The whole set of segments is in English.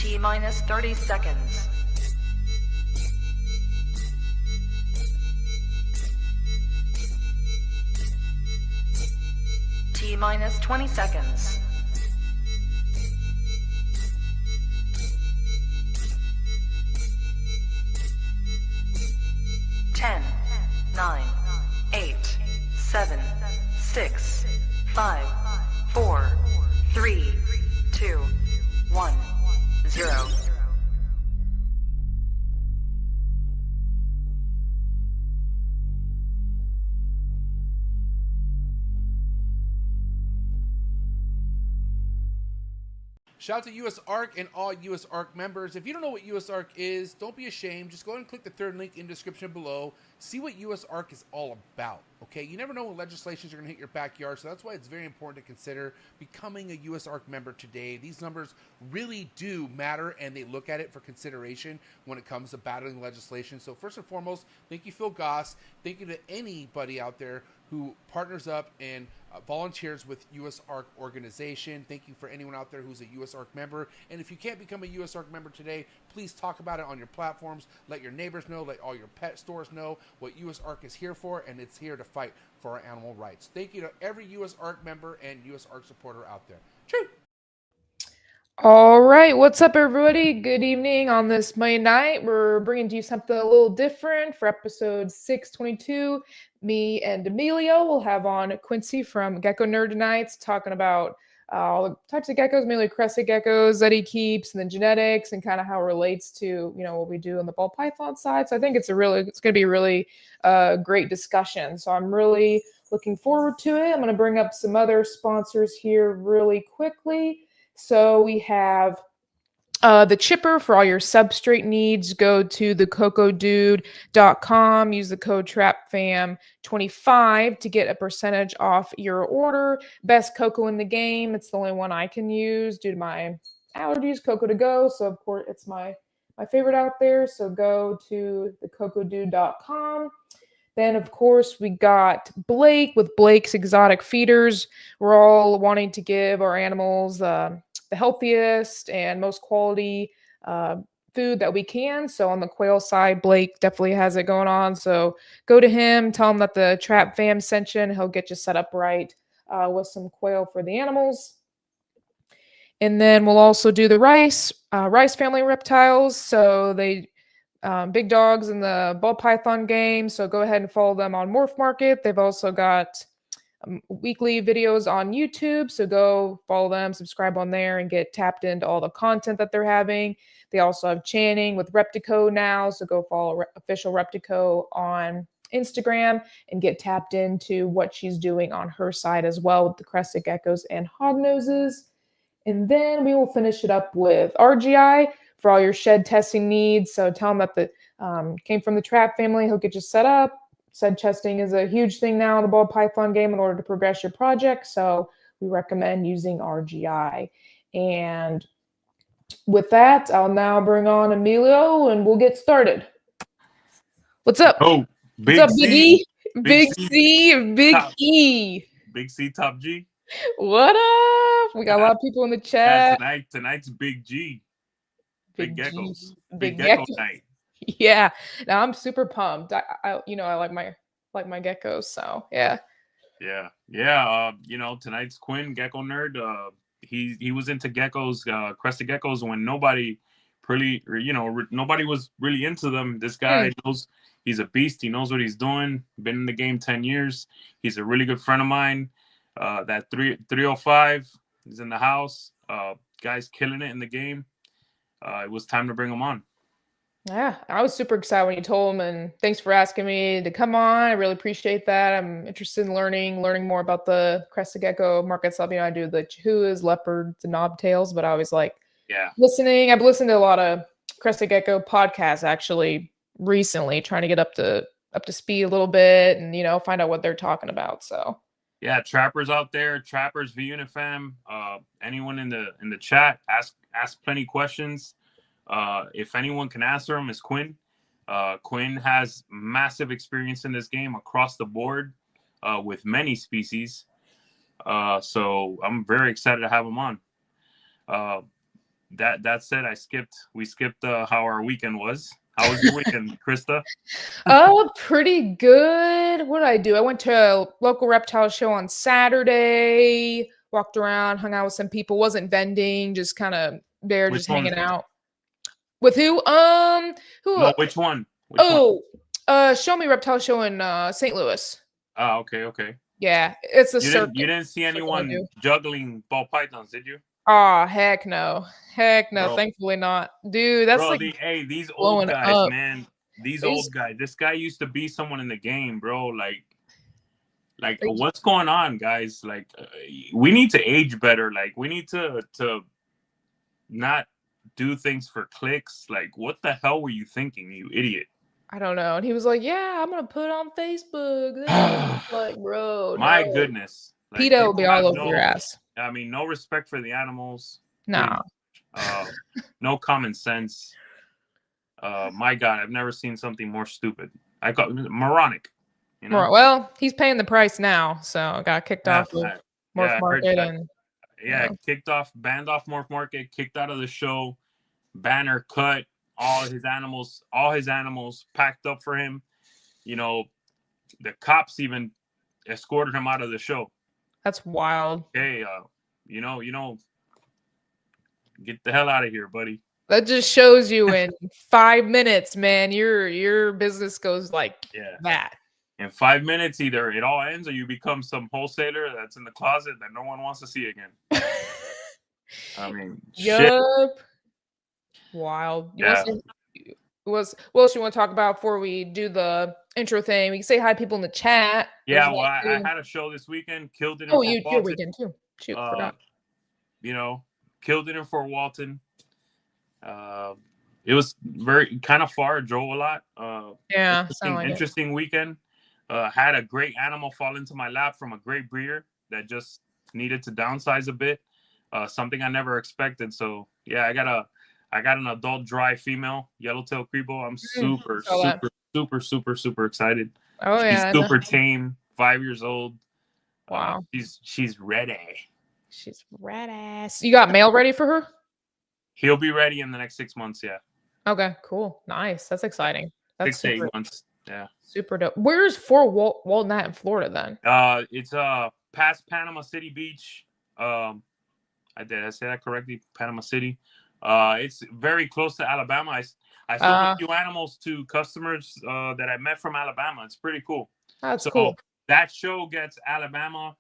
T-minus 30 seconds. T-minus 20 seconds. 10, 9, 8, 7, 6, 5, 4, 3, 2, 1, 0. Shout out to USARK and all USARK members. If you don't know what USARK is, don't be ashamed. Just go ahead and click the third link in the description below. See what USARK is all about, okay? You never know when legislations are going to hit your backyard, so that's why it's very important to consider becoming a USARK member today. These numbers really do matter, and they look at it for consideration when it comes to battling legislation. So first and foremost, thank you, Phil Goss. Thank you to anybody out there who partners up and volunteers with USARK organization. Thank you for anyone out there who's a USARK member. And if you can't become a USARK member today, please talk about it on your platforms. Let your neighbors know, let all your pet stores know what USARK is here for, and it's here to fight for our animal rights. Thank you to every USARK member and USARK supporter out there. True. All right, what's up, everybody? Good evening on this Monday night. We're bringing to you something a little different for episode 622. Me and Emilio will have on Quincy from Gecko Nerd tonight, talking about all the types of geckos, mainly crested geckos that he keeps, and then genetics, and kind of how it relates to what we do on the ball python side. So I think it's going to be a really great discussion. So I'm really looking forward to it. I'm going to bring up some other sponsors here really quickly. So we have the chipper for all your substrate needs. Go to thecocodude.com. Use the code TRAPFAM25 to get a percentage off your order. Best cocoa in the game. It's the only one I can use due to my allergies, Cocoa to go. So, of course, it's my favorite out there. So go to thecocodude.com. Then, of course, we got Blake with Blake's Exotic Feeders. We're all wanting to give our animals the healthiest and most quality food that we can. So on the quail side, Blake definitely has it going on. So go to him, tell him that the Trap Fam sent you, and he'll get you set up right with some quail for the animals. And then we'll also do the rice family reptiles. So they big dogs in the ball python game. So go ahead and follow them on Morph Market. They've also got weekly videos on YouTube. So go follow them, subscribe on there, and get tapped into all the content that they're having. They also have Channing with Reptico now. So go follow official Reptico on Instagram and get tapped into what she's doing on her side as well with the crested geckos and hognoses. And then we will finish it up with RGI for all your shed testing needs. So tell him that the came from the Trap family. He'll get you set up. Shed testing is a huge thing now in the ball python game in order to progress your project. So we recommend using RGI. And with that, I'll now bring on Emilio and we'll get started. What's up? Oh, What's up, Big E? Big C and Big E. Big C, Top G. What up? We got a lot of people in the chat. Yeah, tonight's Big G. Big Geckos. Big Gecko Geckos. night. Yeah. Now I'm super pumped. I like my geckos. So yeah. Yeah. Tonight's Quinn, Gecko Nerd. He was into geckos, crested geckos when nobody really, nobody was really into them. This guy knows he's a beast. He knows what he's doing. Been in the game 10 years. He's a really good friend of mine. That 305 is in the house. Guy's killing it in the game. It was time to bring him on. Yeah, I was super excited when you told him, and thanks for asking me to come on. I really appreciate that. I'm interested in learning more about the crested gecko market stuff. I do the chihuahuas, leopards, and knobtails, but I always listening. I've listened to a lot of crested gecko podcasts actually recently, trying to get up to speed a little bit and find out what they're talking about. So yeah, trappers out there, trappers, VUnifam, anyone in the chat, ask plenty questions. If anyone can answer them, is Quinn. Quinn has massive experience in this game across the board with many species. So I'm very excited to have him on. that said, we skipped how our weekend was. How was your weekend, Krista? Oh, pretty good. What did I do? I went to a local reptile show on Saturday, walked around, hung out with some people, wasn't vending, just kind of there, Which just one? hanging out. With who? Who? No, which one? Which one? Show Me Reptile Show in St. Louis. Oh, okay. Yeah, it's a You circuit. didn't see anyone juggling ball pythons, did you? Oh, heck no. Bro. Thankfully not. Dude, that's Bro, like these blowing old guys, up. man. These old guys. This guy used to be someone in the game, bro. Like what's going on, guys? Like we need to age better. Like we need to not do things for clicks. Like what the hell were you thinking, you idiot? I don't know. And he was like, "Yeah, I'm gonna put it on Facebook." Like, bro, my no. goodness. Like, PETA will be all over your ass. I mean, no respect for the animals. Nah. No common sense. My God, I've never seen something more stupid. I call it moronic. You know? Well, he's paying the price now, so got kicked off of Morph Market and kicked off, banned off Morph Market, kicked out of the show, banner cut, all his animals packed up for him. You know, the cops even escorted him out of the show. That's wild. Hey, you know, get the hell out of here, buddy. That just shows you in 5 minutes, man, your business goes like that. In 5 minutes, either it all ends or you become some wholesaler that's in the closet that no one wants to see again. I mean, shit. Wild. What else you want to talk about before we do the intro thing? We can say hi to people in the chat. Yeah, well, I had a show this weekend. Killed it. Your weekend too. Shoot, forgot. You know, killed it in Fort Walton. It was very kind of far. Drove a lot. Interesting weekend. Had a great animal fall into my lap from a great breeder that just needed to downsize a bit. Something I never expected. So yeah, I got an adult dry female yellowtail creepo. I'm super excited. Oh yeah, she's super tame. 5 years old. Wow. She's ready. She's red ass. You got mail ready for her? He'll be ready in the next 6 months. Yeah. Okay. Cool. Nice. That's exciting. That's 6 to 8 months. Yeah. Super dope. Where's Fort Walton at in Florida then? It's past Panama City Beach. Did I say that correctly? Panama City. It's very close to Alabama. I sold a few animals to customers that I met from Alabama. It's pretty cool. That's cool. That show gets Alabama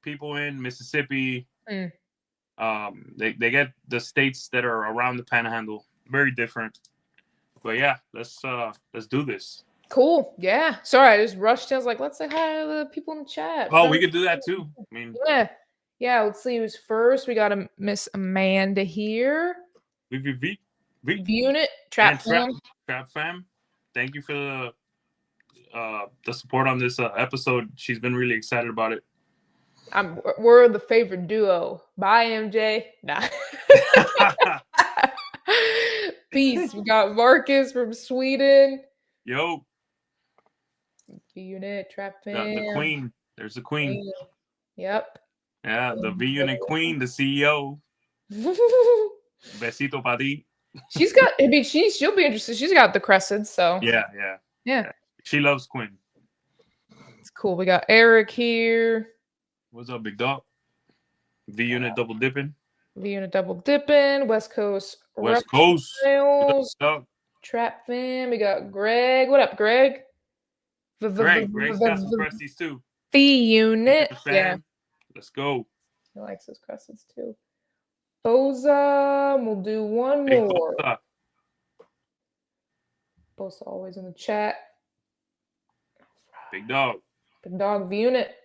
people in Mississippi. They get the states that are around the Panhandle. Very different. But yeah, let's do this. Cool. Yeah. Sorry, I just rushed in. I was like, let's say hi to the people in the chat. Oh, we could do that too. I mean, yeah. Let's see who's first. We got a Miss Amanda here. Unit Trap Fam. Thank you for the support on this episode. She's been really excited about it. We're the favorite duo. Bye, MJ. Nah. Peace. We got Marcus from Sweden. Yo. V-Unit, Trap Fam. The queen. There's the queen. Yep. Yeah, the V-Unit queen, the CEO. Besito pa ti. She's got, I mean, she'll be interested. She's got the Crested, so. Yeah. She loves Quinn. It's cool. We got Eric here. What's up, big dog? V-Unit double dipping. V-Unit double dipping. West Coast. Trap Fam. We got Greg. What up, Greg? Greg's got some Cresties too. V-Unit. Yeah. Let's go. He likes his Cresteds too. Boza. We'll do one more. Boza always in the chat. Big dog. Big dog V-Unit.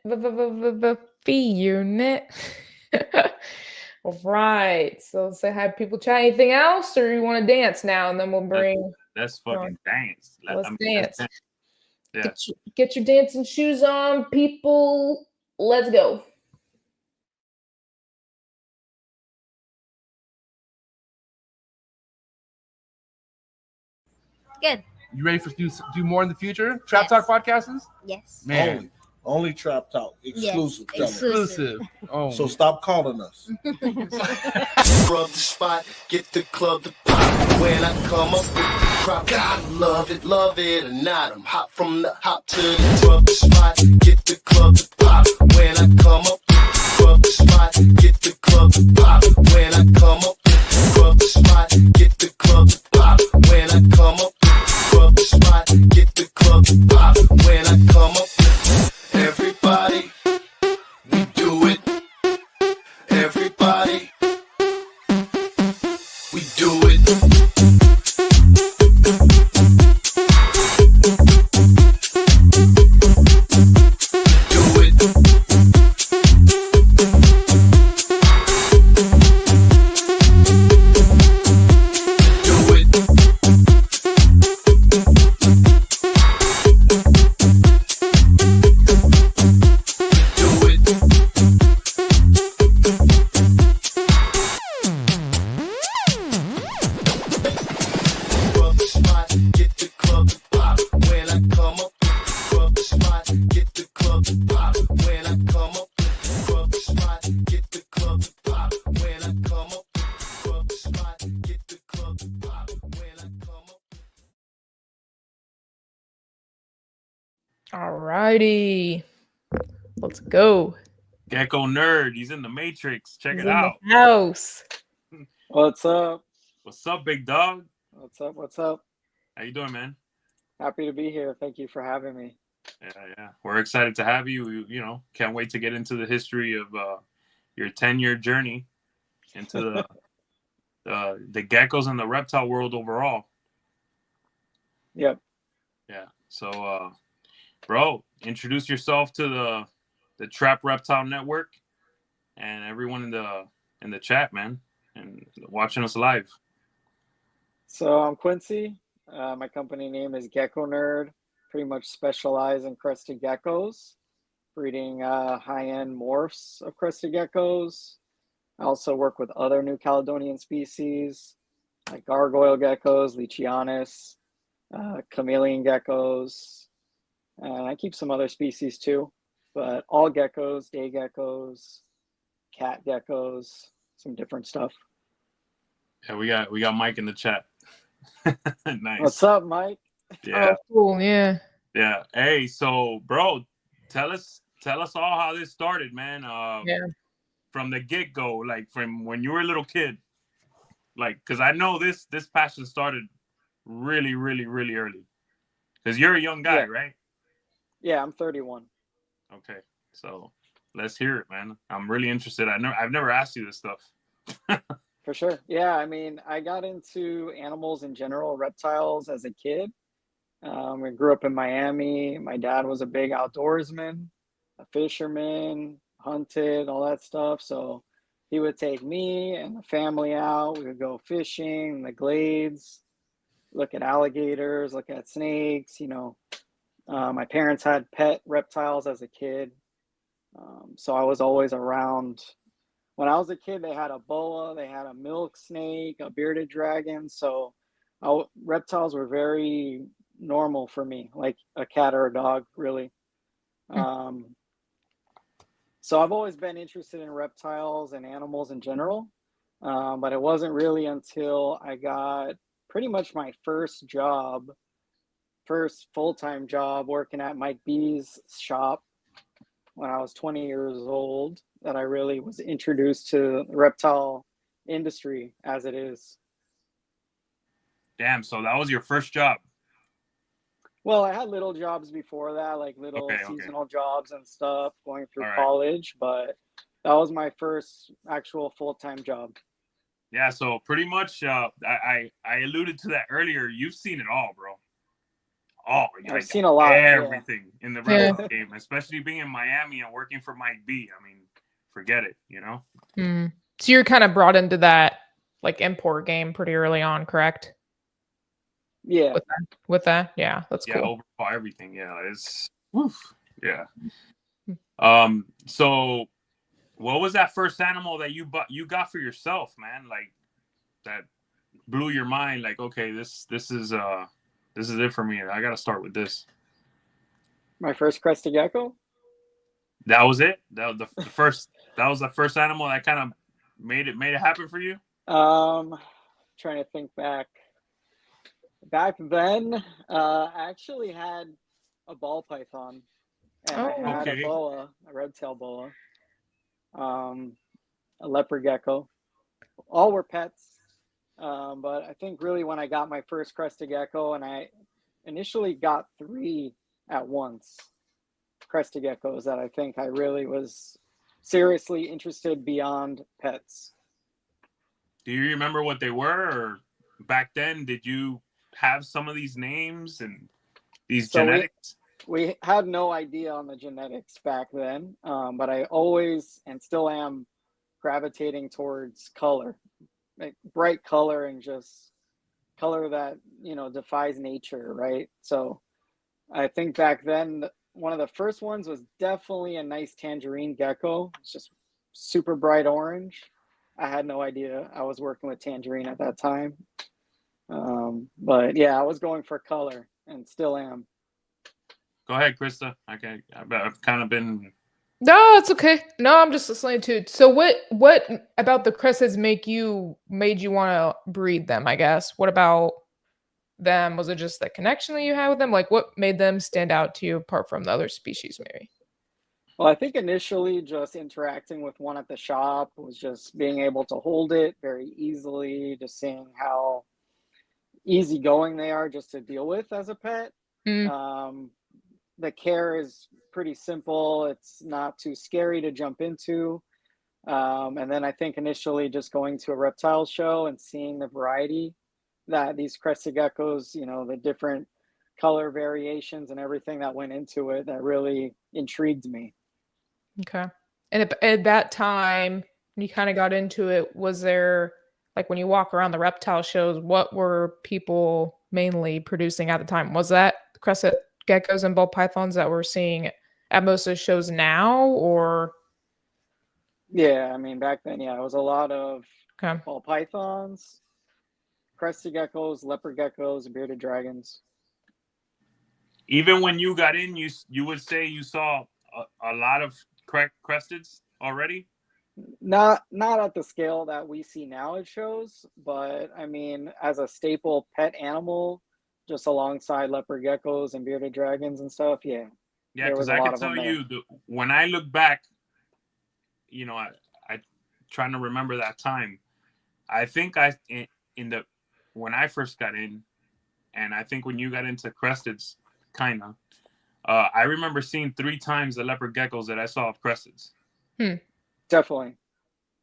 V-Unit. All right. So let's say hi people chat. Anything else? Or you want to dance now? And then we'll bring... Let's fucking dance. Let's dance. Yeah. Get your dancing shoes on, people. Let's go. Good. You ready for do more in the future? Trap Talk podcasts? Yes. Man, Only Trapped Out. Exclusive. Yes, Tell 'em. Exclusive. Oh, So stop calling us. Rub the spot, get the club to pop. When I come up with the crop, God love it or not. I'm hot from the hop to the rub the spot, get the club to pop. When I come up with the rub the spot, get the club to pop. When I come up with the rub the spot, get the club to pop. When I come up with the rub the spot, get the club to pop. When I come up with everybody, we do it. Everybody, we do it. Do it. Do it. Do it. Rub the spot, get the club to pop. When I come up with the rub the spot, get the club to pop. When I come up with the rub the spot, get the club to pop. When I come up with the rub the spot, get the club to pop. When I come up. Alrighty. Let's go. Gecko Nerd, he's in the Matrix. Check He's it in out. the house. What's up? What's up, big dog? What's up? What's up? How you doing, man? Happy to be here. Thank you for having me. Yeah. We're excited to have you. You know, can't wait to get into the history of your 10-year journey into the geckos and the reptile world overall. Yep. Yeah. So, bro, introduce yourself to the Trap Reptile Network and everyone in the chat, man, and watching us live. So I'm Quincy. My company name is Gecko Nerd. Pretty much specialize in crested geckos, breeding high-end morphs of crested geckos. I also work with other New Caledonian species like gargoyle geckos, Leachianus, chameleon geckos, and I keep some other species too. But all geckos, day geckos, cat geckos, some different stuff. Yeah, we got Mike in the chat. Nice. What's up, Mike? Yeah. Oh, cool. Yeah. Yeah. Hey, so bro, tell us all how this started, man. Yeah. From the get-go, like from when you were a little kid. Like, because I know this passion started really, really, really early. Because you're a young guy, Yeah. right? Yeah, I'm 31. Okay. So let's hear it, man. I'm really interested. I've never asked you this stuff. For sure. Yeah, I mean, I got into animals in general, reptiles as a kid. I grew up in Miami. My dad was a big outdoorsman, a fisherman, hunted, all that stuff. So he would take me and the family out. We would go fishing in the glades, look at alligators, look at snakes, you know. My parents had pet reptiles as a kid. So I was always around. When I was a kid, they had a boa, they had a milk snake, a bearded dragon. So reptiles were very normal for me, like a cat or a dog, really. So I've always been interested in reptiles and animals in general. But it wasn't really until I got pretty much my first full-time job working at Mike B's shop when I was 20 years old that I really was introduced to the reptile industry as it is. Damn, so that was your first job. Well, I had little jobs before that, like little seasonal jobs and stuff going through college, but that was my first actual full-time job. Yeah, so pretty much I alluded to that earlier. You've seen it all, bro. Oh, I've seen a lot. Everything in the reptile game, especially being in Miami and working for Mike B. I mean, forget it, you know? So you're kind of brought into that like import game pretty early on, correct? Yeah. With that? Yeah, that's cool. Yeah, overhaul everything. Yeah, it's yeah. So what was that first animal that you got for yourself, man? Like that blew your mind, like, okay, this is it for me. I gotta start with this. My first crested gecko? That was it. That was the first. That was the first animal that kind of made it happen for you. Trying to think back. Back then, I actually had a ball python, and I had a Okay. boa, a reptile boa, a leopard gecko. All were pets, but I think really when I got my first crested gecko, and I initially got 3 at once, crested geckos that I think I really was seriously interested beyond pets. Do you remember what they were, or back then did you have some of these names and these So genetics? we had no idea on the genetics back then, but I always and still am gravitating towards color, like bright color and just color that, you know, defies nature, right? So I think back then one of the first ones was definitely a nice tangerine gecko. It's just super bright orange. I had no idea I was working with tangerine at that time. But yeah, I was going for color and still am. Go ahead, Krista. I've kind of been. No, it's okay. No, I'm just listening to it. So what about the Cresteds made you want to breed them, I guess? What about them? Was it just the connection that you had with them? Like what made them stand out to you apart from the other species maybe? Well, I think initially just interacting with one at the shop was just being able to hold it very easily, just seeing how easygoing they are just to deal with as a pet. The care is pretty simple. It's not too scary to jump into. And then I think initially just going to a reptile show and seeing the variety that these crested geckos, you know, the different color variations and everything that went into it, that really intrigued me. Okay. And at that time, when you kind of got into it, was there, like when you walk around the reptile shows, what were people mainly producing at the time? Was that crested geckos and ball pythons that we're seeing at most of the shows now, or? Yeah, I mean, back then, yeah, it was a lot of Okay. ball pythons, crested geckos, leopard geckos, and bearded dragons. Even when you got in, you would say you saw a lot of cresteds already? Not at the scale that we see now at shows, but I mean, as a staple pet animal, just alongside leopard geckos and bearded dragons and stuff, yeah. Yeah, there because was a I lot can of them tell there. you, when I look back, you know, I trying to remember that time. I think when I first got in, and I think when you got into cresteds, kind of, I remember seeing 3 times the leopard geckos that I saw of cresteds. Definitely.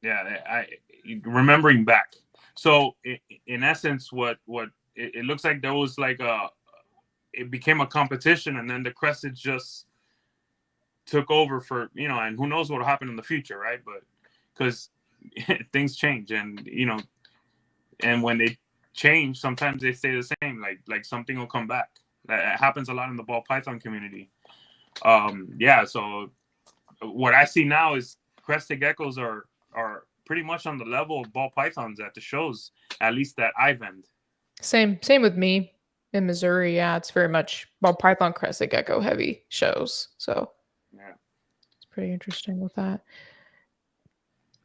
Yeah, remembering back. So in essence, what it looks like there was like it became a competition, and then the cresteds just took over for, you know, and who knows what will happen in the future, right? But because things change, and you know, and when they change, sometimes they stay the same. Like something will come back. That happens a lot in the ball python community. Yeah. So what I see now is crested geckos are pretty much on the level of ball pythons at the shows, at least that I've ended. Same with me in Missouri. Yeah, it's very much ball python, crested gecko heavy shows. So yeah, it's pretty interesting with that.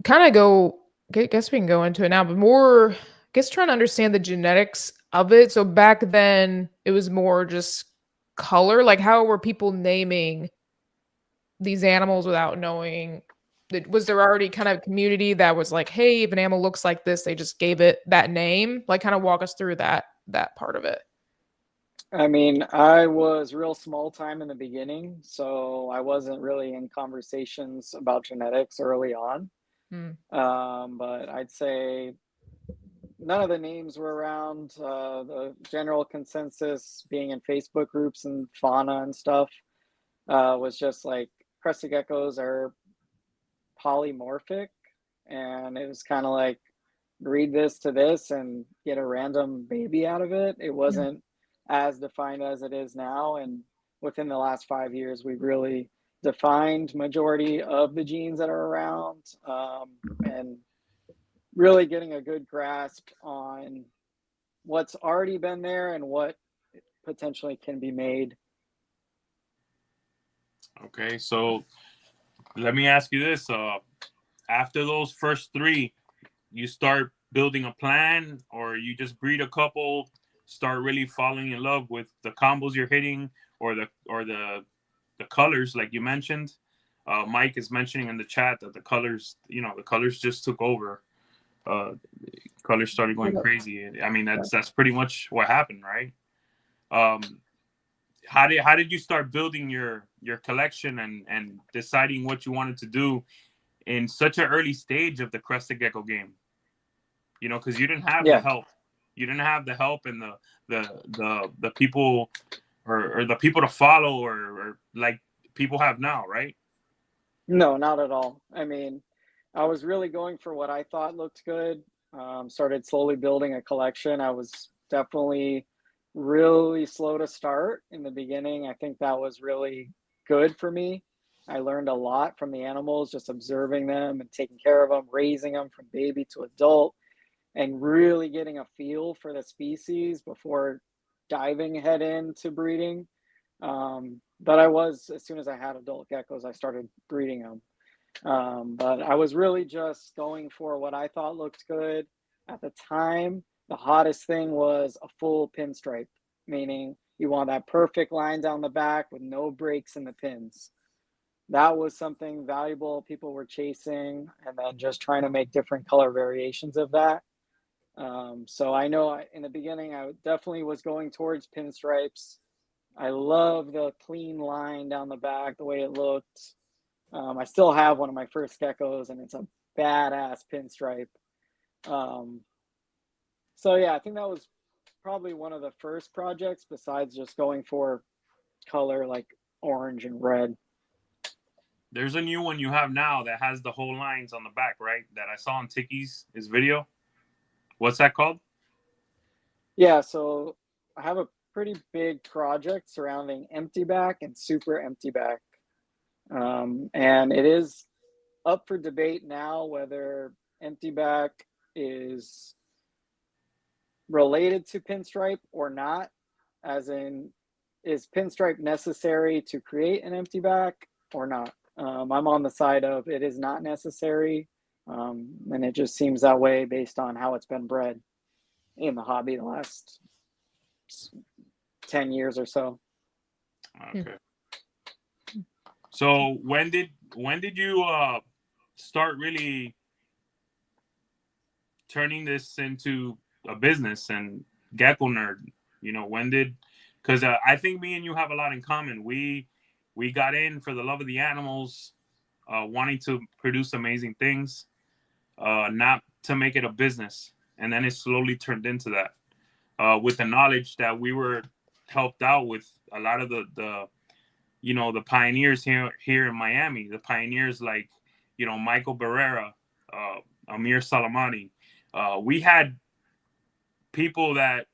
Kind of guess we can go into it now, but more, I guess, trying to understand the genetics of it. So back then it was more just color. Like how were people naming these animals without knowing? Was there already kind of community that was like, hey, if an animal looks like this, they just gave it that name? Like kind of walk us through that part of it. I mean, I was real small time in the beginning, so I wasn't really in conversations about genetics early on. But I'd say none of the names were around. The general consensus being in Facebook groups and fauna and stuff was just like crested geckos are polymorphic, and it was kind of like read this to this and get a random baby out of it. It wasn't as defined as it is now, and within the last 5 years we've really defined majority of the genes that are around, and really getting a good grasp on what's already been there and what potentially can be made. Okay, so let me ask you this: after those first 3, you start building a plan, or you just breed a couple, start really falling in love with the combos you're hitting, or the colors, like you mentioned. Mike is mentioning in the chat that the colors, the colors just took over. Colors started going crazy. I mean, that's pretty much what happened, right? How did you start building your collection and deciding what you wanted to do in such an early stage of the Crested Gecko game? Because you didn't have the help. You didn't have the help and the people or the people to follow or like people have now, right? No, not at all. I mean, I was really going for what I thought looked good. Started slowly building a collection. I was definitely really slow to start in the beginning. I think that was really good for me. I learned a lot from the animals, just observing them and taking care of them, raising them from baby to adult, and really getting a feel for the species before diving head into breeding. But as soon as I had adult geckos, I started breeding them. But I was really just going for what I thought looked good. At the time, the hottest thing was a full pinstripe, meaning you want that perfect line down the back with no breaks in the pins. That was something valuable people were chasing, and then just trying to make different color variations of that. So I know in the beginning, I definitely was going towards pinstripes. I love the clean line down the back, the way it looked. I still have one of my first geckos, and it's a badass pinstripe. So yeah, I think that was probably one of the first projects besides just going for color like orange and red. There's a new one you have now that has the whole lines on the back, right? That I saw on Tiki's video. What's that called? Yeah, so I have a pretty big project surrounding empty back and super empty back. And it is up for debate now whether empty back is related to pinstripe or not, as in, is pinstripe necessary to create an empty back or not? I'm on the side of it is not necessary, and it just seems that way based on how it's been bred in the hobby the last 10 years or so. Okay. So when did you start really turning this into a business and Gecko Nerd? Because I think me and you have a lot in common. We got in for the love of the animals, wanting to produce amazing things, not to make it a business. And then it slowly turned into that, with the knowledge that we were helped out with a lot of the pioneers here in Miami, the pioneers like, Michael Barrera, Amir Salamani. We had people that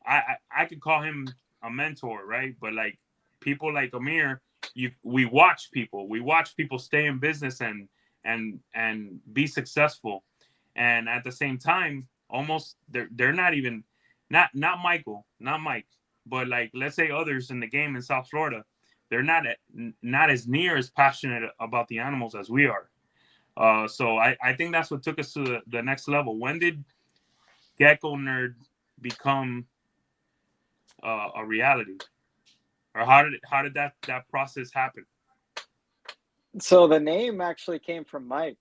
I could call him a mentor, right? But like people like Amir, we watch people stay in business and be successful. And at the same time, almost they're not even not Mike, but like, let's say others in the game in South Florida, they're not as near as passionate about the animals as we are. So I think that's what took us to the next level. When did Gecko Nerd become a reality, or how did that process happen? So the name actually came from Mike.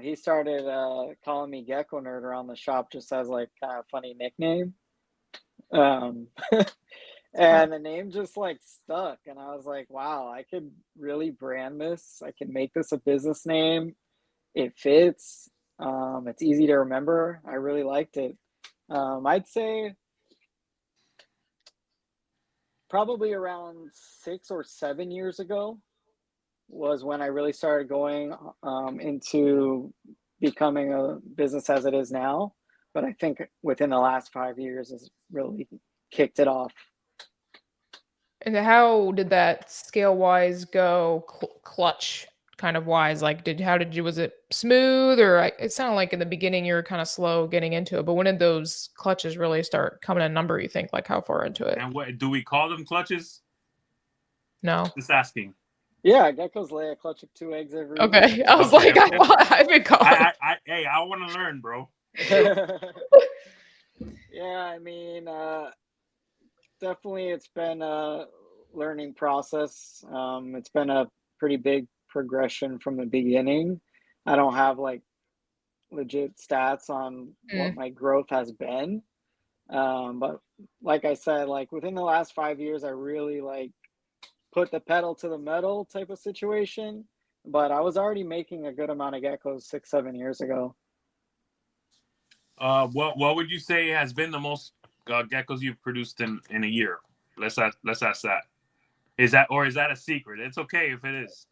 He started calling me Gecko Nerd around the shop just as like kind of funny nickname. And the name just like stuck, and I was like, wow, I could really brand this. I can make this a business name. It fits. It's easy to remember. I really liked it. I'd say probably around 6 or 7 years ago was when I really started going into becoming a business as it is now. But I think within the last 5 years has really kicked it off. And how did that scale-wise go, clutch kind of wise? Like, was it smooth, or it sounded like in the beginning you were kind of slow getting into it, but when did those clutches really start coming in number, you think? Like, how far into it? And what do we call them, clutches? No. Just asking. Yeah, geckos lay a clutch of 2 eggs every Okay, I was Okay, like, okay. I've been caught. Hey, I want to learn, bro. year. Yeah, I mean, definitely it's been a learning process. It's been a pretty big progression from the beginning. I don't have like legit stats on what my growth has been. But like I said, like within the last 5 years, I really like put the pedal to the metal type of situation. But I was already making a good amount of geckos 6-7 years ago. What would you say has been the most geckos you've produced in a year? Let's ask that. Is that a secret? It's okay if it is,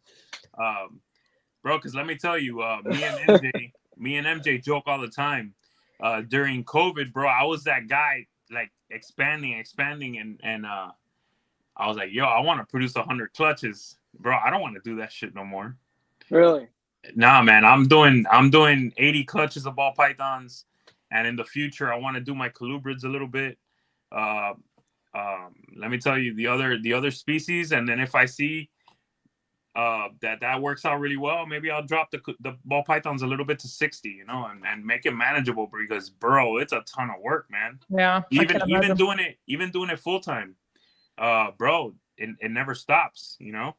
bro. Because let me tell you, me and MJ joke all the time. During COVID, bro, I was that guy like expanding, and I was like, yo, I want to produce 100 clutches, bro. I don't want to do that shit no more. Really? Nah, man, I'm doing 80 clutches of ball pythons, and in the future, I want to do my colubrids a little bit. Let me tell you the other species, and then if I see that works out really well, maybe I'll drop the ball pythons a little bit to 60, you know, and make it manageable, because bro, it's a ton of work, man. Yeah, Even doing it full time, bro, it never stops, you know.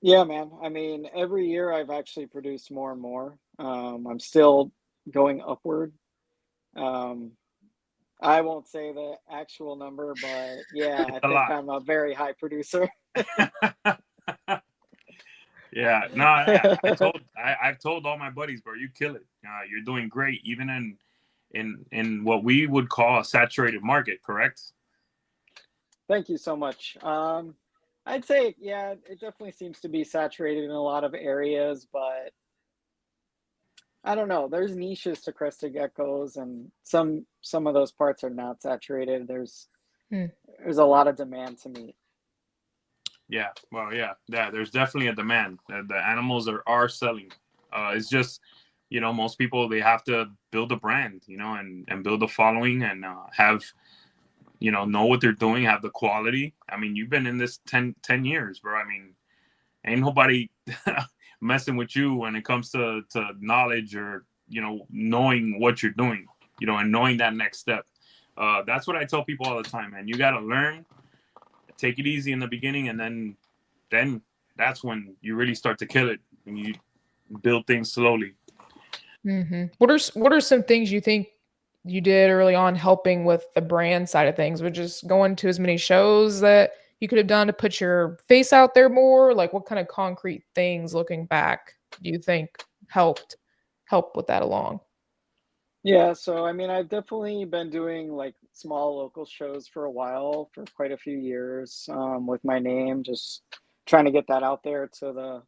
Yeah, man. I mean, every year I've actually produced more and more. I'm still going upward. I won't say the actual number, but yeah, I think I'm a very high producer. Yeah, no, I've told all my buddies, bro, you kill it. You're doing great, even in what we would call a saturated market, correct? Thank you so much. I'd say, yeah, it definitely seems to be saturated in a lot of areas, but I don't know. There's niches to crested geckos, and some of those parts are not saturated. There's a lot of demand to meet. Yeah, well, yeah. There's definitely a demand. The animals are selling. It's just, you know, most people, they have to build a brand, you know, and build a following, and have, you know what they're doing, have the quality. I mean, you've been in this 10 years, bro. I mean, ain't nobody messing with you when it comes to knowledge, or, you know, knowing what you're doing, you know, and knowing that next step. That's what I tell people all the time, man. You got to learn, take it easy in the beginning, and then that's when you really start to kill it, and you build things slowly. What are some things you think you did early on helping with the brand side of things? With just going to as many shows that you could have done to put your face out there more? Like, what kind of concrete things, looking back, do you think help with that along? Yeah, so I mean, I've definitely been doing like small local shows for a while, for quite a few years, with my name, just trying to get that out there to the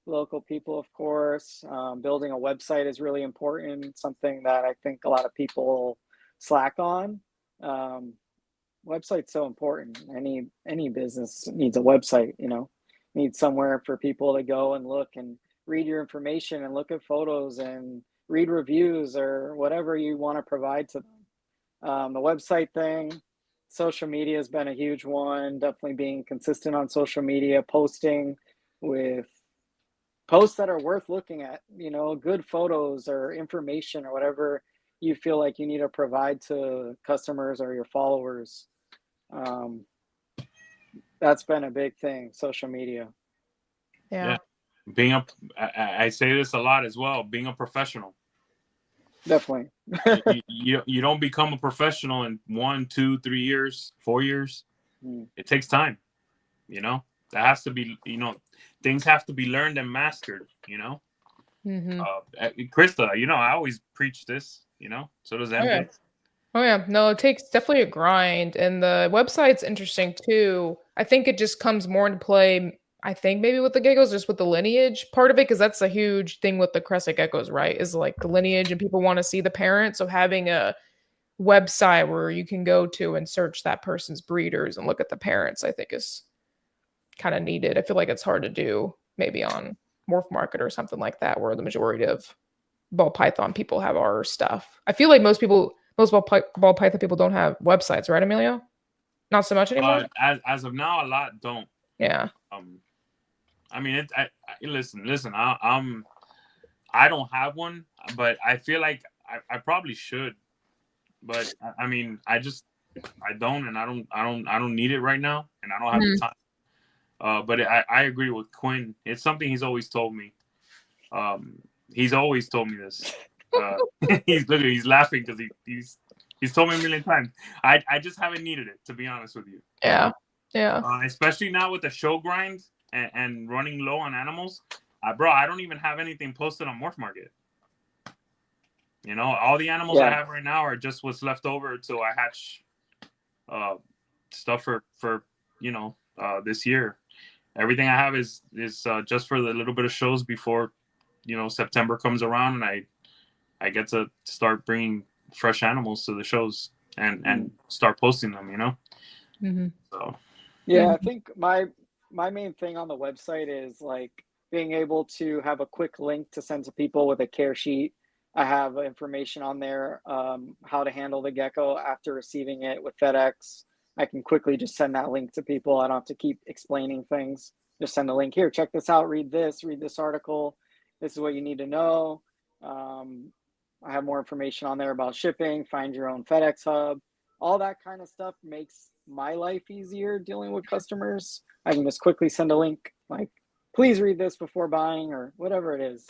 local people, of course. Building a website is really important, something that I think a lot of people slack on. Website's so important. Any business needs a website, you know, needs somewhere for people to go and look and read your information and look at photos and read reviews or whatever you want to provide to them. The website thing, social media has been a huge one. Definitely being consistent on social media, posting with posts that are worth looking at, you know, good photos or information or whatever you feel like you need to provide to customers or your followers. That's been a big thing, social media. Yeah. I say this a lot as well, being a professional. Definitely. you don't become a professional in 1, 2, 3 years, 4 years. It takes time, you know. That has to be, you know, things have to be learned and mastered, you know. Krista, you know, I always preach this, you know, so does MJ. Oh yeah, no, it takes definitely a grind, and the website's interesting too. I think it just comes more into play, I think maybe with the geckos, just with the lineage part of it, because that's a huge thing with the crested geckos, right? Is like the lineage, and people want to see the parents. So having a website where you can go to and search that person's breeders and look at the parents, I think is kind of needed. I feel like it's hard to do maybe on Morph Market or something like that, where the majority of ball python people have our stuff. I feel like most ball python people don't have websites, right, Emilio? Not so much anymore. As of now, a lot don't. Yeah. I mean, listen. I don't have one, but I feel like I probably should. But I mean, I don't, and I don't need it right now, and I don't have the time. But I agree with Quinn. It's something he's always told me. He's always told me this. He's laughing because he's told me a million times. I just haven't needed it, to be honest with you. Yeah. Especially now with the show grind and running low on animals. Bro, I don't even have anything posted on Morph Market. You know, all the animals I have right now are just what's left over until I hatch stuff for this year. Everything I have is just for the little bit of shows before, September comes around, and I get to start bringing fresh animals to the shows and start posting them, So yeah, I think my main thing on the website is like being able to have a quick link to send to people with a care sheet. I have information on there, how to handle the gecko after receiving it with FedEx. I can quickly just send that link to people. I don't have to keep explaining things. Just send a link here. Check this out. Read this article. This is what you need to know. I have more information on there about shipping, find your own FedEx hub. All that kind of stuff makes my life easier dealing with customers. I can just quickly send a link like, please read this before buying or whatever it is.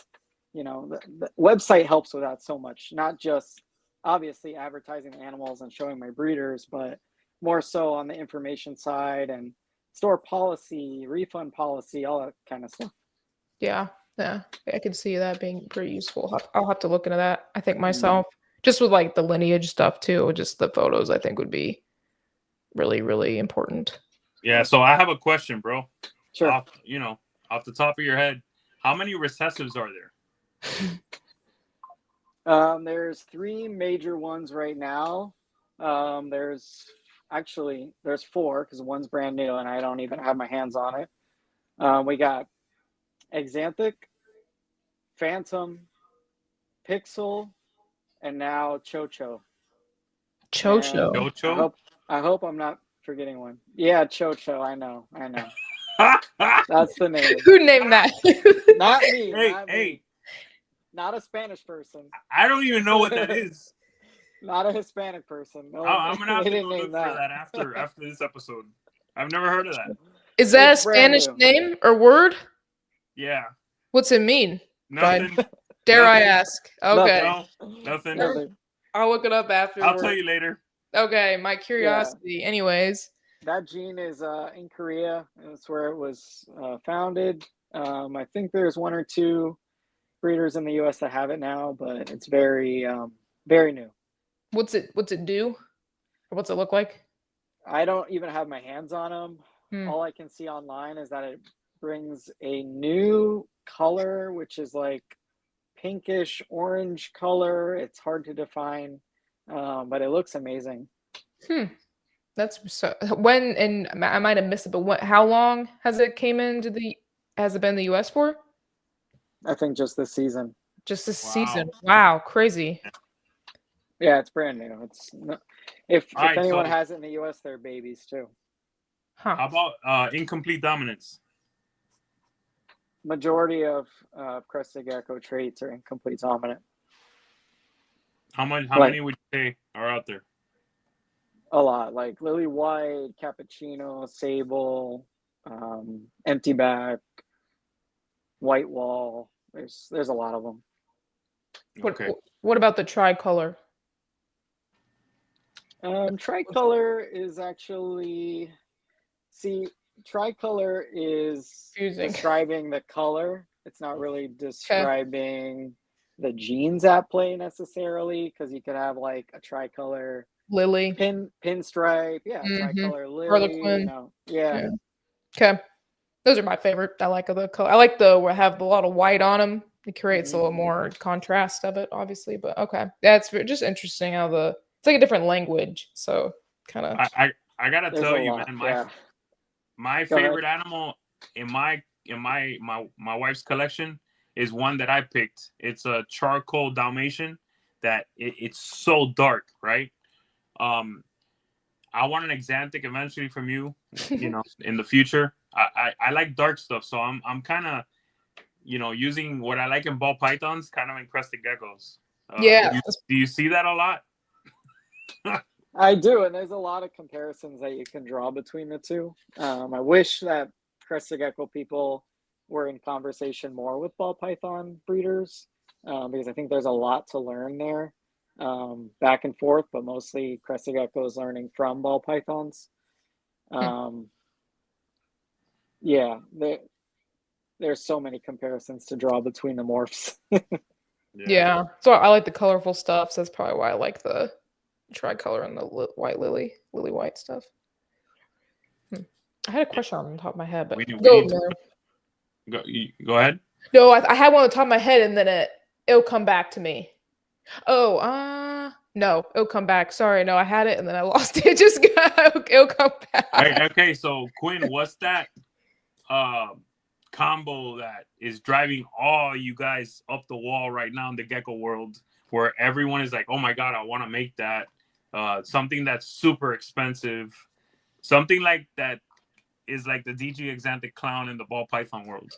The website helps with that so much, not just obviously advertising the animals and showing my breeders, but more so on the information side and store policy, refund policy, all that kind of stuff. Yeah. I could see that being pretty useful. I'll have to look into that. I think myself, just with like the lineage stuff too, just the photos, I think would be really, really important. Yeah. So I have a question, bro. Sure. Off the top of your head, how many recessives are there? There's 3 major ones right now. There's 4 because one's brand new and I don't even have my hands on it. We got Exanthic, Phantom, Pixel, and now Chocho. Chocho. I hope I'm not forgetting one. Yeah, Chocho. I know. That's the name. Who named that? Not me. Hey. Not a Spanish person. I don't even know what that is. Not a Hispanic person. No, I'm gonna have to go name look for that after this episode. I've never heard of that. Is that It's a Spanish brand name or word? Yeah. What's it mean? Nothing. Dare I Nothing. ask? Okay. No, nothing. Nothing. I'll look it up after. I'll tell you later. Okay, my curiosity. Anyways. That gene is in Korea. That's where it was founded. I think there's 1 or 2 breeders in the U.S. that have it now, but it's very, very new. What's it do? Or what's it look like? I don't even have my hands on them. Hmm. All I can see online is that it brings a new color, which is like pinkish orange color. It's hard to define, but it looks amazing. That's so. When, and I might have missed it, but how long has it been in the U.S. for? I think just this season. Just this season. Wow, crazy. Yeah, it's brand new. It's not, if All right, anyone so- has it in the U.S., they're babies too. Huh. How about incomplete dominance? Majority of crested gecko traits are incomplete dominant. How many would you say are out there? A lot, like lily white, cappuccino, sable, empty back, white wall. There's a lot of them. Okay. What about the tricolor? Tricolor is actually, tricolor is Confusing. describing the color. It's not really describing the genes at play necessarily, because you could have like a tricolor Lily. pinstripe, tricolor lily. Harlequin. Yeah. Okay. Those are my favorite. I like the color. I like where I have a lot of white on them. It creates a little more contrast of it, obviously. But okay, that's just interesting how it's like a different language. So kind of. I gotta There's tell a you, lot, man, my Go favorite ahead. animal in my wife's collection is one that I picked. It's a charcoal Dalmatian that it's so dark, right? I want an Exanthic eventually from you, in the future. I like dark stuff, so I'm kind of, you know, using what I like in ball pythons, kind of in crested geckos. Yeah. Do you see that a lot? I do, and there's a lot of comparisons that you can draw between the two. I wish that crested gecko people were in conversation more with ball python breeders, because I think there's a lot to learn there, back and forth, but mostly crested geckos learning from ball pythons. Yeah, there's so many comparisons to draw between the morphs. Yeah. So I like the colorful stuff. So that's probably why I like the tricolor and the white lily white stuff. I had a question on the top of my head, but Go ahead. No, I had one on the top of my head, and then it'll come back to me. Oh, no, it'll come back. Sorry, no, I had it, and then I lost it. It'll come back. Okay, so Quinn, what's that combo that is driving all you guys up the wall right now in the gecko world, where everyone is like, oh my god, I want to make that, something that's super expensive, something like that is like the DG Exantic clown in the ball python world?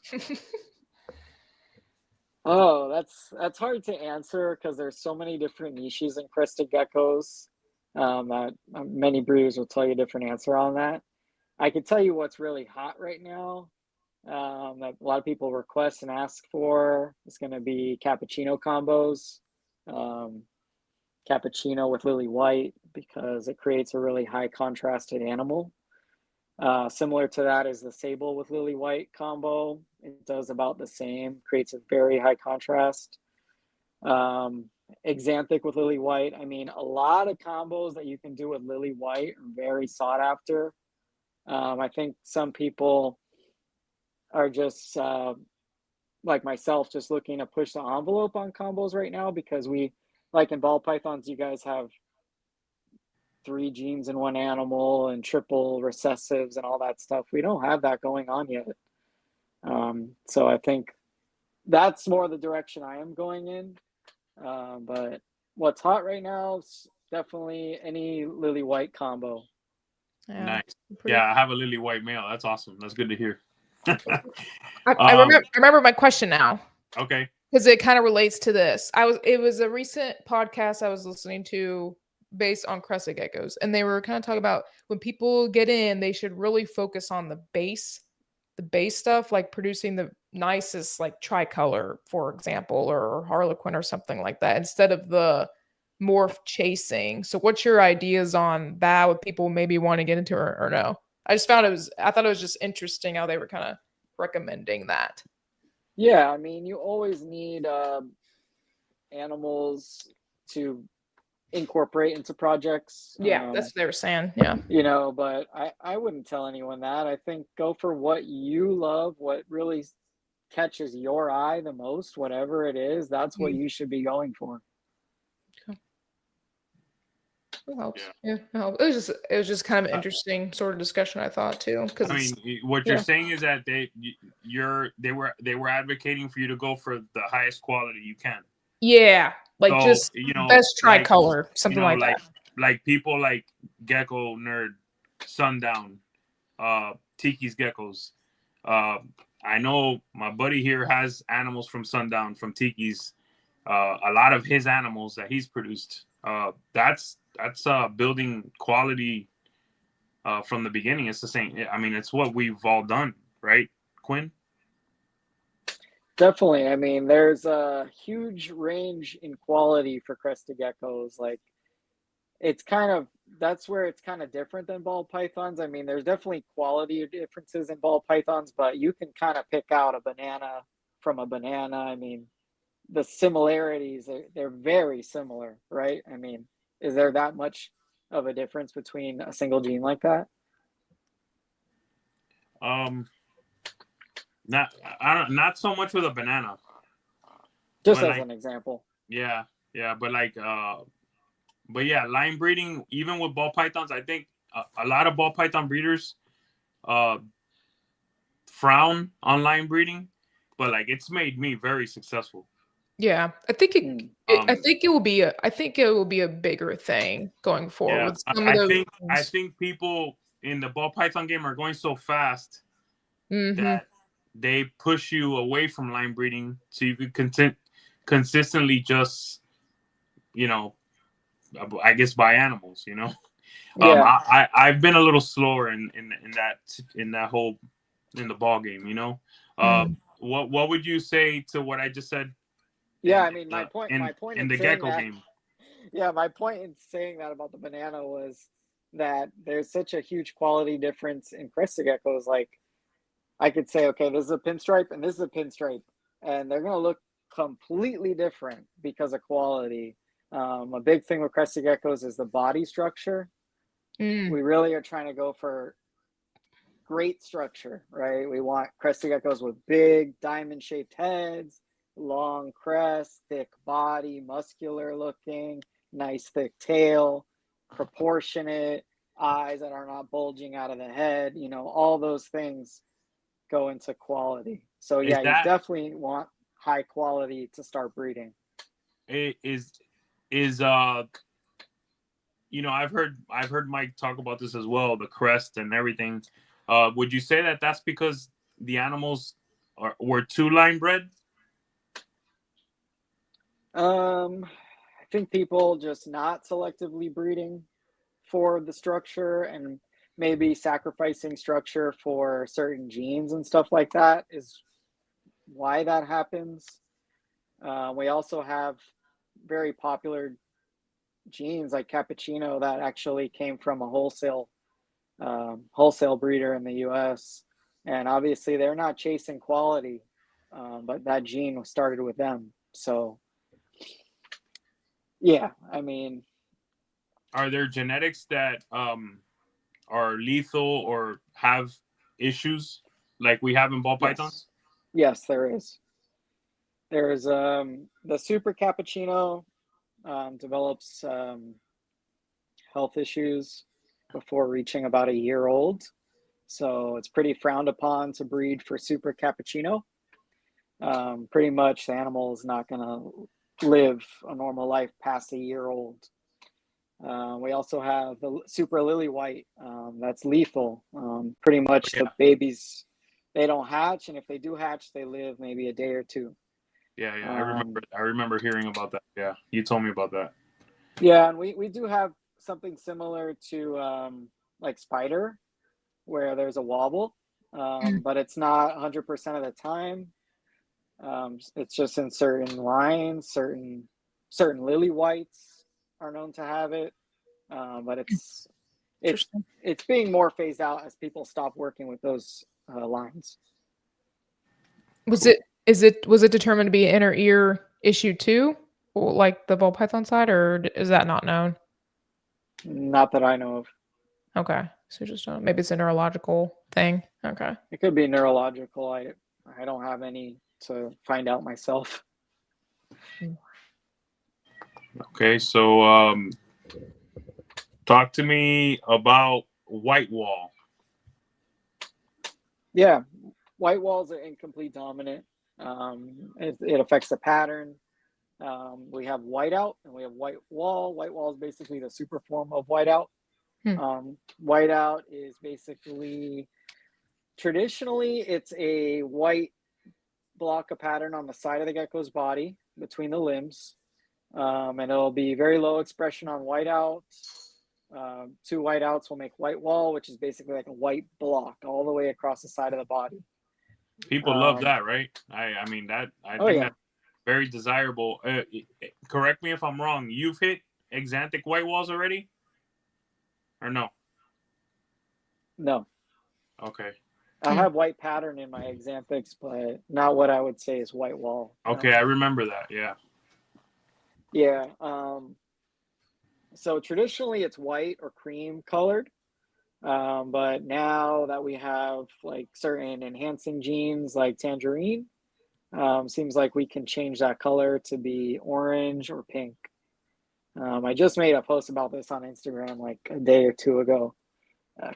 Oh, that's hard to answer because there's so many different niches in crested geckos, that many breeders will tell you a different answer on that. I can tell you what's really hot right now, that a lot of people request and ask for. It's going to be cappuccino combos, cappuccino with lily white, because it creates a really high contrasted animal. Similar to that is the sable with lily white combo. It does about the same, creates a very high contrast. Exanthic with lily white. I mean, a lot of combos that you can do with lily white are very sought after. I think some people are just, like myself, just looking to push the envelope on combos right now, because we, like in ball pythons, you guys have 3 genes in one animal and triple recessives and all that stuff. We don't have that going on yet. So I think that's more the direction I am going in. But what's hot right now is definitely any lily white combo. Yeah, nice. Yeah, I have a lily white male. That's awesome. That's good to hear. I remember my question now. Okay. Because it kind of relates to this. It was a recent podcast I was listening to based on crested geckos, and they were kind of talking about when people get in, they should really focus on the base stuff, like producing the nicest, like tricolor, for example, or harlequin or something like that, instead of the morph chasing. So what's your ideas on that? Would people maybe want to get into or no? I thought it was just interesting how they were kind of recommending that. Yeah, I mean, you always need animals to incorporate into projects. Yeah, that's what they were saying. Yeah. You know, but I wouldn't tell anyone that. I think go for what you love, what really catches your eye the most, whatever it is, that's what you should be going for. Okay. It helps. Yeah, it helps. It was just kind of an interesting sort of discussion, I thought, too. Because I mean, what you're saying is that they were advocating for you to go for the highest quality you can. Yeah, like, so, just, you know, best tricolor, like, something, you know, like that. Like people like Gecko Nerd, Sundown, Tiki's Geckos. I know my buddy here has animals from Sundown, from Tiki's. A lot of his animals that he's produced. That's building quality from the beginning. It's the same. I mean, it's what we've all done, right, Quinn? Definitely. I mean, there's a huge range in quality for crested geckos. Like, it's kind of, that's where it's kind of different than ball pythons. I mean, there's definitely quality differences in ball pythons, but you can kind of pick out a banana from a banana. I mean, the similarities, they're very similar, right? I mean, is there that much of a difference between a single gene like that? Not so much with a banana. Just as an example. Yeah, but like, but yeah, line breeding, even with ball pythons, I think a lot of ball python breeders frown on line breeding, but like, it's made me very successful. Yeah, I think it will be a bigger thing going forward. Yeah, I think people in the ball python game are going so fast that they push you away from line breeding so you could consistently just, you know, I guess buy animals, you know. Yeah. I've been a little slower in the ball game, you know. What would you say to what I just said? Yeah, I mean, my point in in the saying gecko that, game. yeah, my point in saying that about the banana was that there's such a huge quality difference in crested geckos. Like, I could say, okay, this is a pinstripe and this is a pinstripe, and they're gonna look completely different because of quality. A big thing with crested geckos is the body structure. We really are trying to go for great structure, right? We want crested geckos with big diamond-shaped heads, long crest, thick body, muscular looking, nice thick tail, proportionate eyes that are not bulging out of the head. You know, all those things go into quality. So yeah, you definitely want high quality to start breeding. Is you know, I've heard Mike talk about this as well, the crest and everything. Would you say that that's because the animals were too line bred? I think people just not selectively breeding for the structure and maybe sacrificing structure for certain genes and stuff like that is why that happens. We also have very popular genes like cappuccino that actually came from a wholesale breeder in the US, and obviously they're not chasing quality, but that gene started with them. So yeah, I mean, are there genetics that are lethal or have issues like we have in ball pythons? Yes, there is. There's the super cappuccino develops health issues before reaching about a year old. So it's pretty frowned upon to breed for super cappuccino. Pretty much the animal is not going to live a normal life past a year old. We also have the super lily white. That's lethal. Pretty much the babies, they don't hatch, and if they do hatch, they live maybe a day or two. Yeah, I remember hearing about that. Yeah, you told me about that. Yeah, and we do have something similar to like spider, where there's a wobble, but it's not 100% of the time. It's just in certain lines, certain lily whites are known to have it, but it's being more phased out as people stop working with those lines. Was it determined to be an inner ear issue too, or like the ball python side, or is that not known? Not that I know of. Okay, so just maybe it's a neurological thing. Okay, it could be neurological. I don't have any to find out myself. Okay, so talk to me about white wall. Yeah, white walls are incomplete dominant. It affects the pattern. We have whiteout and we have white wall. White wall is basically the super form of whiteout. Whiteout is basically, traditionally, it's a white block of pattern on the side of the gecko's body between the limbs. And it'll be very low expression on whiteout. Two whiteouts will make white wall, which is basically like a white block all the way across the side of the body. People love that, right? I mean, that I think that's very desirable. Correct me if I'm wrong. You've hit exanthic white walls already, or no? No. Okay. I have white pattern in my exanthics, but not what I would say is white wall. Okay, I remember that. Yeah. Yeah. So traditionally it's white or cream colored. But now that we have like certain enhancing genes like tangerine, seems like we can change that color to be orange or pink. I just made a post about this on Instagram like a day or two ago,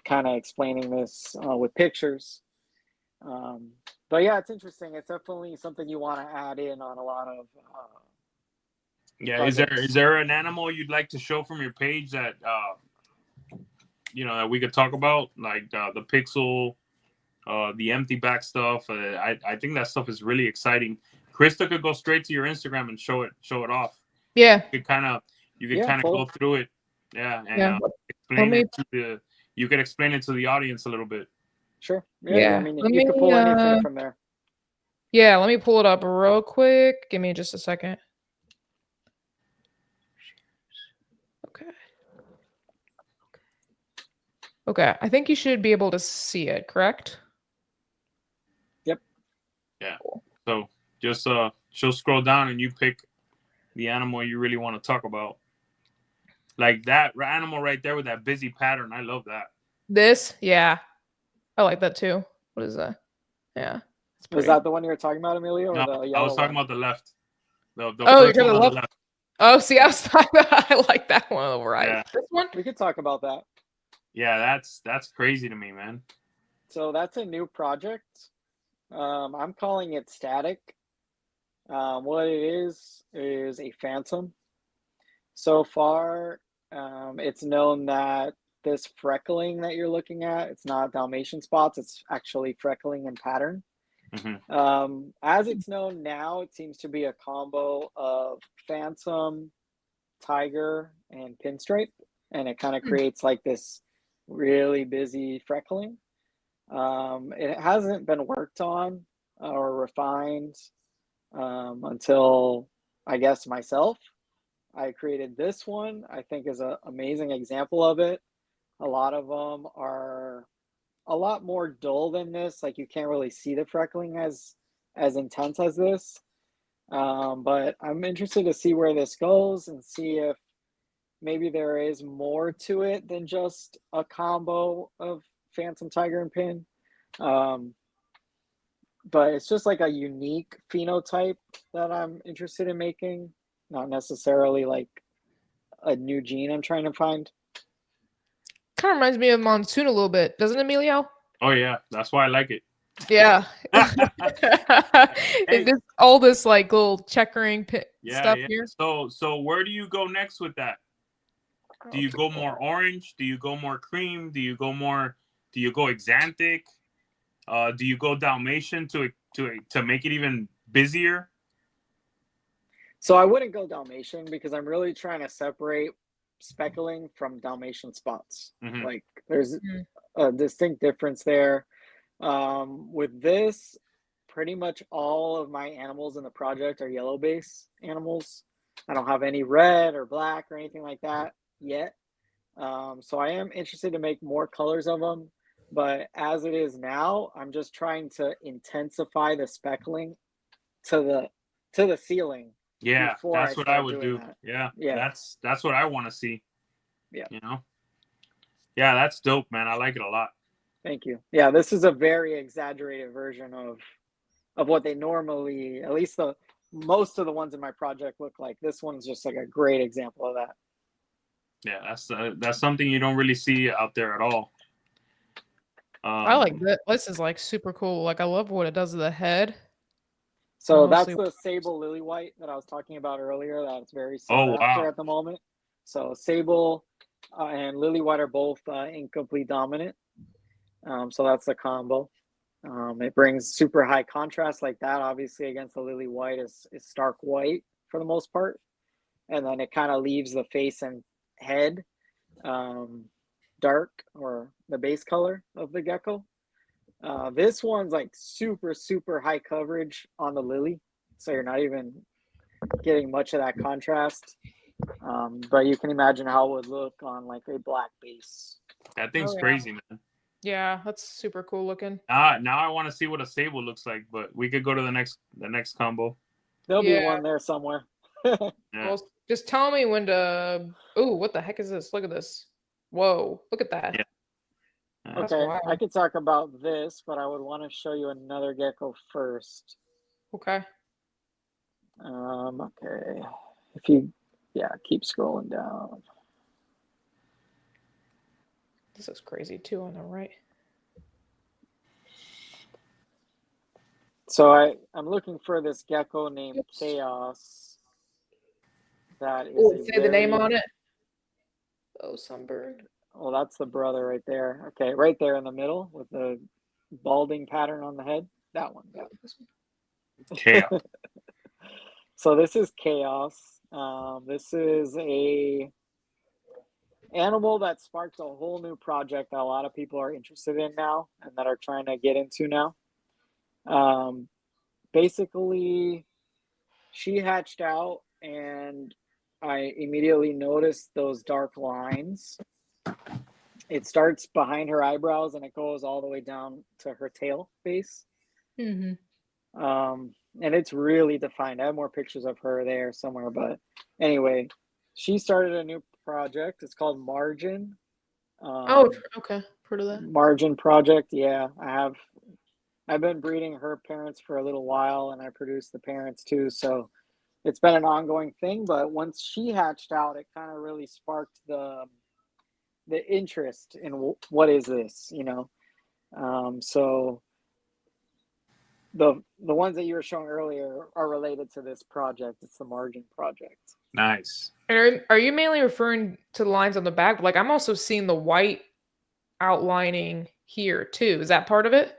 kind of explaining this with pictures. But yeah, it's interesting. It's definitely something you want to add in on a lot of projects. Is there an animal you'd like to show from your page that that we could talk about, like the pixel the empty back stuff. I think that stuff is really exciting. Krista could go straight to your Instagram and show it off. Yeah. You could kind of go through it. Yeah, and Yeah. explain it to you could explain it to the audience a little bit. Sure. Yeah. I mean, you could pull anything from there. Yeah, let me pull it up real quick. Give me just a second. Okay. Okay, I think you should be able to see it, correct? Yep. Yeah. So just she'll scroll down and you pick the animal you really want to talk about. Like that animal right there with that busy pattern. I love that. This? Yeah. I like that too. What is that? Yeah. Was that the one you were talking about, Emilio? Or No, the I was yellow talking one? about the left. The Oh, you're first talking one about on the left. Oh, see, I was talking about, I like that one over right. Yeah. This one? We could talk about that. Yeah, that's crazy to me, man. So that's a new project. I'm calling it Static. What it is a phantom. So far, it's known that this freckling that you're looking at, it's not Dalmatian spots, it's actually freckling in pattern. Mm-hmm. As it's known now, it seems to be a combo of phantom, tiger, and pinstripe, and it kind of creates like this really busy freckling. It hasn't been worked on or refined until, I guess, myself. I created this one. I think is an amazing example of it. A lot of them are a lot more dull than this. Like you can't really see the freckling as intense as this. But I'm interested to see where this goes and see if maybe there is more to it than just a combo of phantom, tiger, and pin. But it's just like a unique phenotype that I'm interested in making, not necessarily like a new gene I'm trying to find. Kind of reminds me of Monsoon a little bit, doesn't it, Emilio? Oh yeah, that's why I like it. Yeah. Hey. This, all this like little checkering stuff here. So where do you go next with that? Do you go more orange? Do you go more cream? Do you go Xanthic? Do you go Dalmatian to make it even busier? So I wouldn't go Dalmatian because I'm really trying to separate speckling from Dalmatian spots. Mm-hmm. Like there's a distinct difference there. With this, pretty much all of my animals in the project are yellow base animals. I don't have any red or black or anything like that yet. So I am interested to make more colors of them. But as it is now, I'm just trying to intensify the speckling to the ceiling. Yeah, that's what I would do. Yeah, that's what I want to see. Yeah, yeah, that's dope, man. I like it a lot. Thank you. Yeah, this is a very exaggerated version of what they normally, at least most of the ones in my project look like. This one's just like a great example of that. Yeah, that's something you don't really see out there at all. I like that. This is like super cool. Like I love what it does to the head. So that's the sable lily white that I was talking about earlier. That's very sought after at the moment. So sable and lily white are both incomplete dominant. So that's the combo. It brings super high contrast like that. Obviously, against the lily white is stark white for the most part, and then it kind of leaves the face and head dark, or the base color of the gecko. This one's like super high coverage on the lily, so you're not even getting much of that contrast. But you can imagine how it would look on like a black base. That thing's crazy, man. Yeah, that's super cool looking. Now I want to see what a sable looks like, but we could go to the next combo. There'll be one there somewhere. Well, just tell me when to. Ooh, what the heck is this? Look at this. Whoa, look at that. Yeah. Okay, I could talk about this, but I would want to show you another gecko first. Okay. Okay. If you, keep scrolling down. This is crazy too on the right. So I'm looking for this gecko named Chaos. That is say the name on it. Oh, sunbird. Well, that's the brother right there. Okay, right there in the middle with the balding pattern on the head. That one. Yeah. Chaos. So this is Chaos. This is a animal that sparked a whole new project that a lot of people are interested in now and that are trying to get into now. Basically, she hatched out and I immediately noticed those dark lines. It starts behind her eyebrows and it goes all the way down to her tail base. Mm-hmm. And it's really defined. I have more pictures of her there somewhere, but anyway, she started a new project. It's called Margin. Oh, okay. Heard of that. Margin project. Yeah, I've been breeding her parents for a little while, and I produce the parents too. So it's been an ongoing thing. But once she hatched out, it kind of really sparked the interest in what is this, you know. So the ones that you were showing earlier are related to this project. It's the Margin project. Nice. Are you mainly referring to the lines on the back? Like, I'm also seeing the white outlining here too. Is that part of it?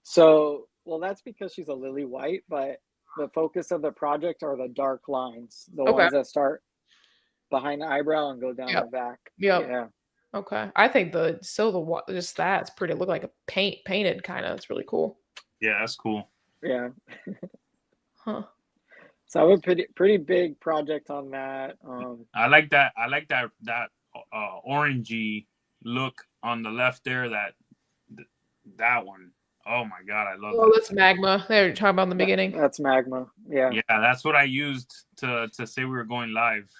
So, well, that's because she's a lily white, but the focus of the project are the dark lines, the ones that start behind the eyebrow and go down the back. Yeah. Okay. I think just that's pretty. Look like a painted kind of. It's really cool. Yeah, that's cool. Yeah. Huh. So I have a pretty big project on that. I like that. I like that orangey look on the left there. That one. Oh my god, I love that. Oh, that's magma. They were talking about in the beginning. That's magma. Yeah. Yeah, that's what I used to say we were going live.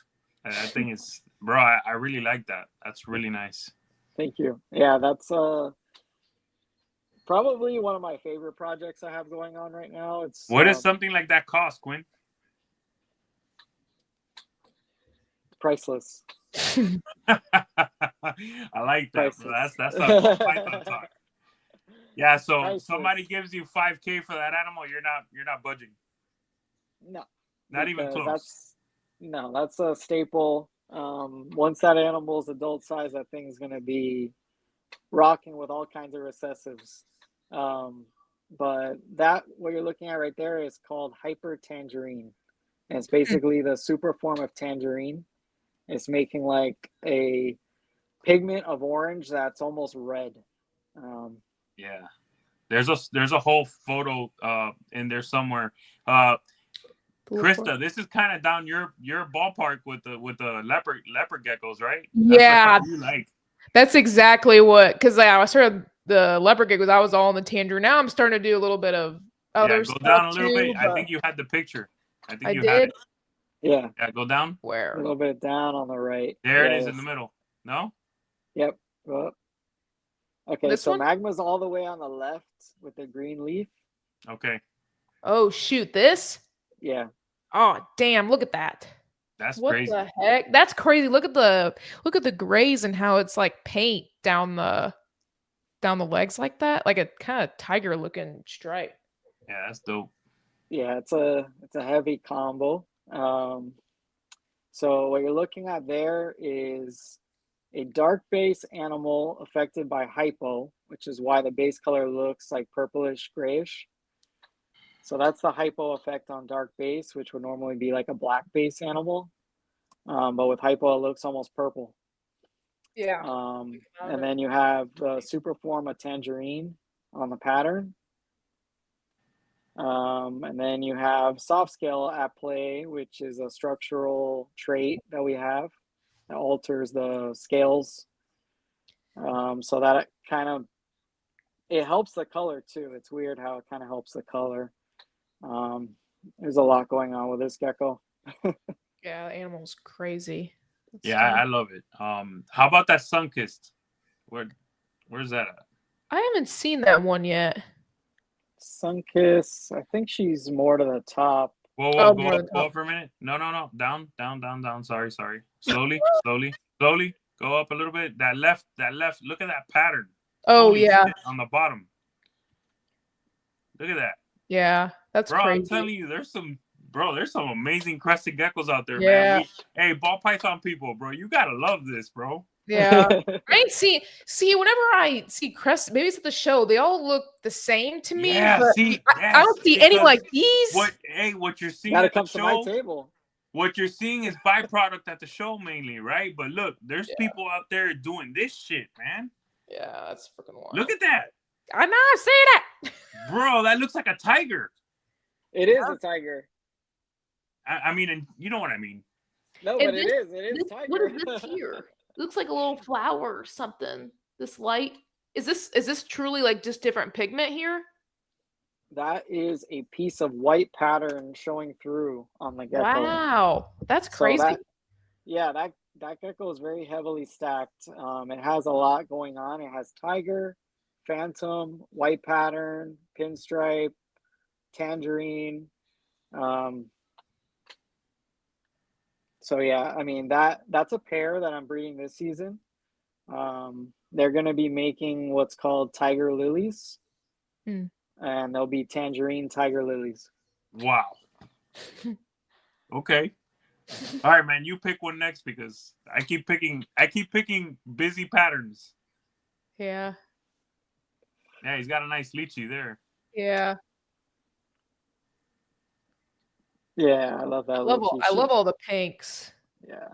That thing is, bro. I really like that. That's really nice. Thank you. Yeah, that's probably one of my favorite projects I have going on right now. What does something like that cost, Quinn? Priceless. I like that. That's a Python talk. Yeah, so Priceless. Somebody gives you $5,000 for that animal, you're not budging. No. Not even close. That's a staple. Once that animal's adult size, that thing's gonna be rocking with all kinds of recessives. But what you're looking at right there is called hyper tangerine. And it's basically the super form of tangerine. It's making like a pigment of orange that's almost red. Yeah. There's a whole photo in there somewhere. Krista, this is kind of down your ballpark with the leopard geckos, right? Yeah. You like. That's exactly what, because I started the leopard geckos. I was all in the tangerine. Now I'm starting to do a little bit of other stuff. Go down a little bit. I think you had the picture. I think you had it. Yeah. Yeah, go down. Where? A little bit down on the right. There it is in the middle. No? Yep. Well, okay, this so one? magma's all the way on the left with the green leaf. Okay. Oh shoot, this? Yeah. Oh damn, look at that. That's what crazy. What the heck? That's crazy. Look at the grays and how it's like paint down the legs like that. Like a kind of tiger looking stripe. Yeah, that's dope. Yeah, it's a heavy combo. So what you're looking at there is a dark base animal affected by hypo, which is why the base color looks like purplish grayish. So that's the hypo effect on dark base, which would normally be like a black base animal. But with hypo, it looks almost purple. Yeah. And then you have the super form of tangerine on the pattern. And then you have soft scale at play, which is a structural trait that we have that alters the scales. So that it helps the color too. It's weird how it kind of helps the color. There's a lot going on with this gecko. Yeah, the animal's crazy. I love it. How about that sun-kissed? Where's that at? I haven't seen that one yet. Sunkiss, I think she's more to the top. Whoa, go up for a minute. No. Down. Sorry. Slowly. Go up a little bit. That left. Look at that pattern. Oh, Holy yeah. shit, on the bottom. Look at that. Yeah, that's bro, crazy. I'm telling you, there's some amazing crested geckos out there, yeah. man. Hey, ball python people, bro, you gotta love this, bro. Yeah. I ain't see whenever I see Crested, maybe it's at the show, they all look the same to me, Yeah, but see, I don't see any because like these. what you're seeing Gotta at the come to my show, table. what you're seeing is byproduct at the show mainly, right? But look, there's Yeah. people out there doing this shit, man. Yeah, that's freaking wild. Look at that, I know, I see that. bro. That looks like a tiger. It is a tiger. I mean, and you know what I mean. No, And but it is tiger. What is this here? It looks like a little flower or something. This light. Is this truly like just different pigment here? That is a piece of white pattern showing through on the gecko. Wow. That's So crazy. that gecko is very heavily stacked. It has a lot going on. It has tiger, phantom, white pattern, pinstripe, tangerine. So yeah, I mean that's a pair that I'm breeding this season. They're going to be making what's called tiger lilies, and they'll be tangerine tiger lilies. Wow. Okay. All right, man. You pick one next because I keep picking busy patterns. Yeah. Yeah, he's got a nice lychee there. Yeah. Yeah, I love that. I love all the pinks. Yeah.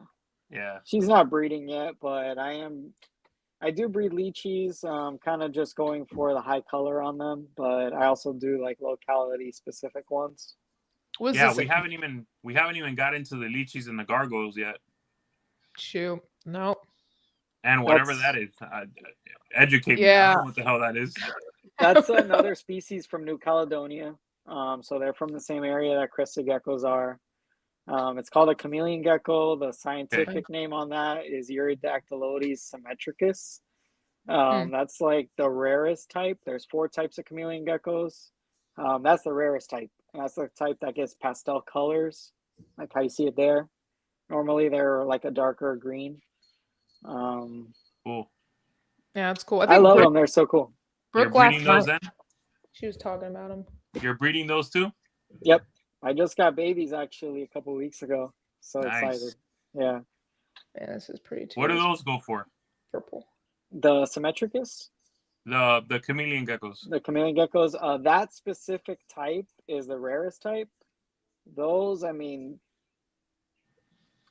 Yeah. She's not breeding yet, but I do breed lychees, kind of just going for the high color on them, but I also do like locality specific ones. Yeah, we haven't even got into the lychees and the gargoyles yet. Shoot. No. And whatever that is, educate me. I don't know what the hell that is. That's another species from New Caledonia. So they're from the same area that crested geckos are. It's called a chameleon gecko. The scientific name on that is Urodactylodes symmetricus. That's like the rarest type. There's 4 types of chameleon geckos. That's the rarest type. And that's the type that gets pastel colors, like how you see it there. Normally they're like a darker green. Cool. Yeah, it's cool. I love them. They're so cool. You're breeding those then? She was talking about them. You're breeding those too? Yep. I just got babies actually a couple weeks ago. So excited. Yeah. Yeah, this is pretty too. What do those go for? Purple. The symmetricus? The chameleon geckos. The chameleon geckos. That specific type is the rarest type. Those, I mean,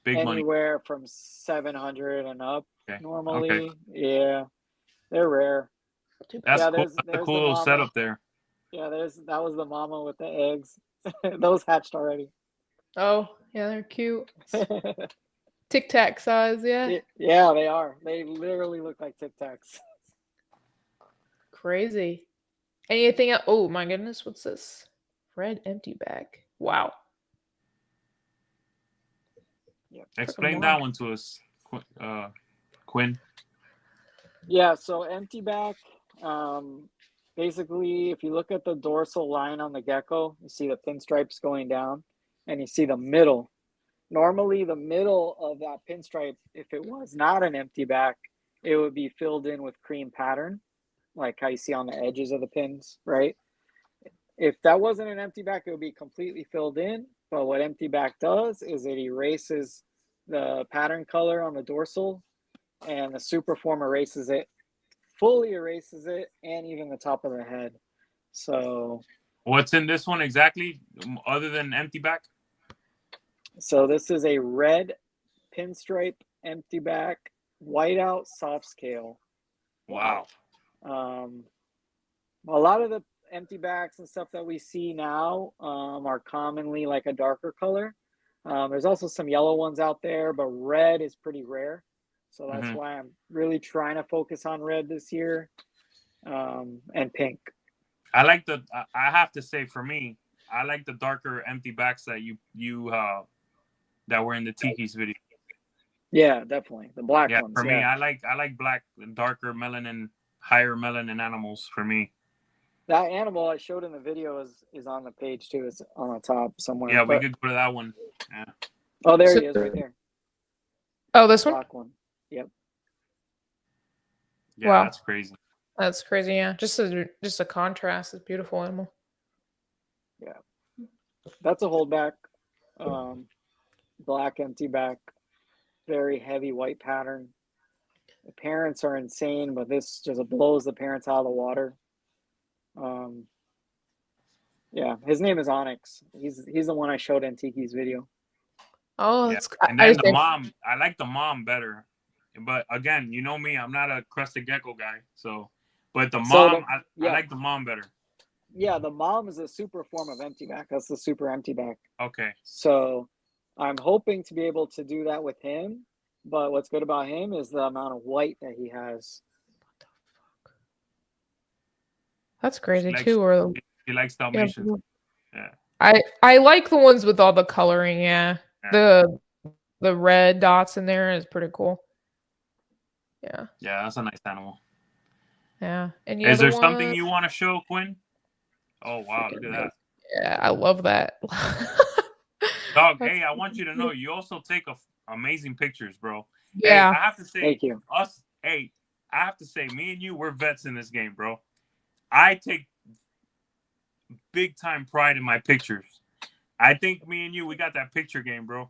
big anywhere money. From 700 and up normally. Okay. Yeah. They're rare. That's yeah, cool. That's a cool little setup there. Yeah, that was the mama with the eggs. Those hatched already. Oh, yeah, they're cute. Tic Tac size, yeah. Yeah, they are. They literally look like Tic Tacs. Crazy. Anything else? Oh my goodness, what's this? Red empty bag. Wow. Yep. Explain that one to us, Quinn. Yeah, so empty back. Basically, if you look at the dorsal line on the gecko, you see the pinstripes going down, and you see the middle. Normally, the middle of that pinstripe, if it was not an empty back, it would be filled in with cream pattern, like how you see on the edges of the pins, right? If that wasn't an empty back, it would be completely filled in. But what empty back does is it erases the pattern color on the dorsal, and the superform erases it, fully erases it, and even the top of the head. So what's in this one exactly, other than empty back? So this is a red pinstripe empty back, whiteout soft scale. Wow. A lot of the empty backs and stuff that we see now are commonly like a darker color. There's also some yellow ones out there, but red is pretty rare. So that's why I'm really trying to focus on red this year, and pink. I have to say, for me, I like the darker empty backs that you that were in the Tiki's video. Yeah, definitely the black ones. For me, I like black, darker melanin, higher melanin animals. For me, that animal I showed in the video is on the page too. It's on the top somewhere. Yeah, we could go to that one. Yeah. Oh, there he is, right there. Oh, this one. Black one. Yep. Yeah, wow. That's crazy. That's crazy. Yeah, just a contrast. It's a beautiful animal. Yeah, that's a holdback. Black empty back, very heavy white pattern. The parents are insane, but this just blows the parents out of the water. Yeah, his name is Onyx. He's the one I showed in Tiki's video. Oh, Yeah. it's And then the mom, I like the mom better. But again, you know me, I'm not a Crested Gecko guy. So, but the mom, I like the mom better. Yeah, the mom is a super form of empty back. That's the super empty back. Okay. So I'm hoping to be able to do that with him. But what's good about him is the amount of white that he has. That's crazy too. Or he likes Dalmatians. Yeah. I like the ones with all the coloring. Yeah. The red dots in there is pretty cool. Yeah. Yeah, that's a nice animal. Yeah. And is there something you want to show, Quinn? Oh wow, look at that. Yeah, I love that. Dog, hey, I want you to know you also take amazing pictures, bro. Yeah. Hey, I have to say, thank you. I have to say, me and you, we're vets in this game, bro. I take big time pride in my pictures. I think me and you, we got that picture game, bro.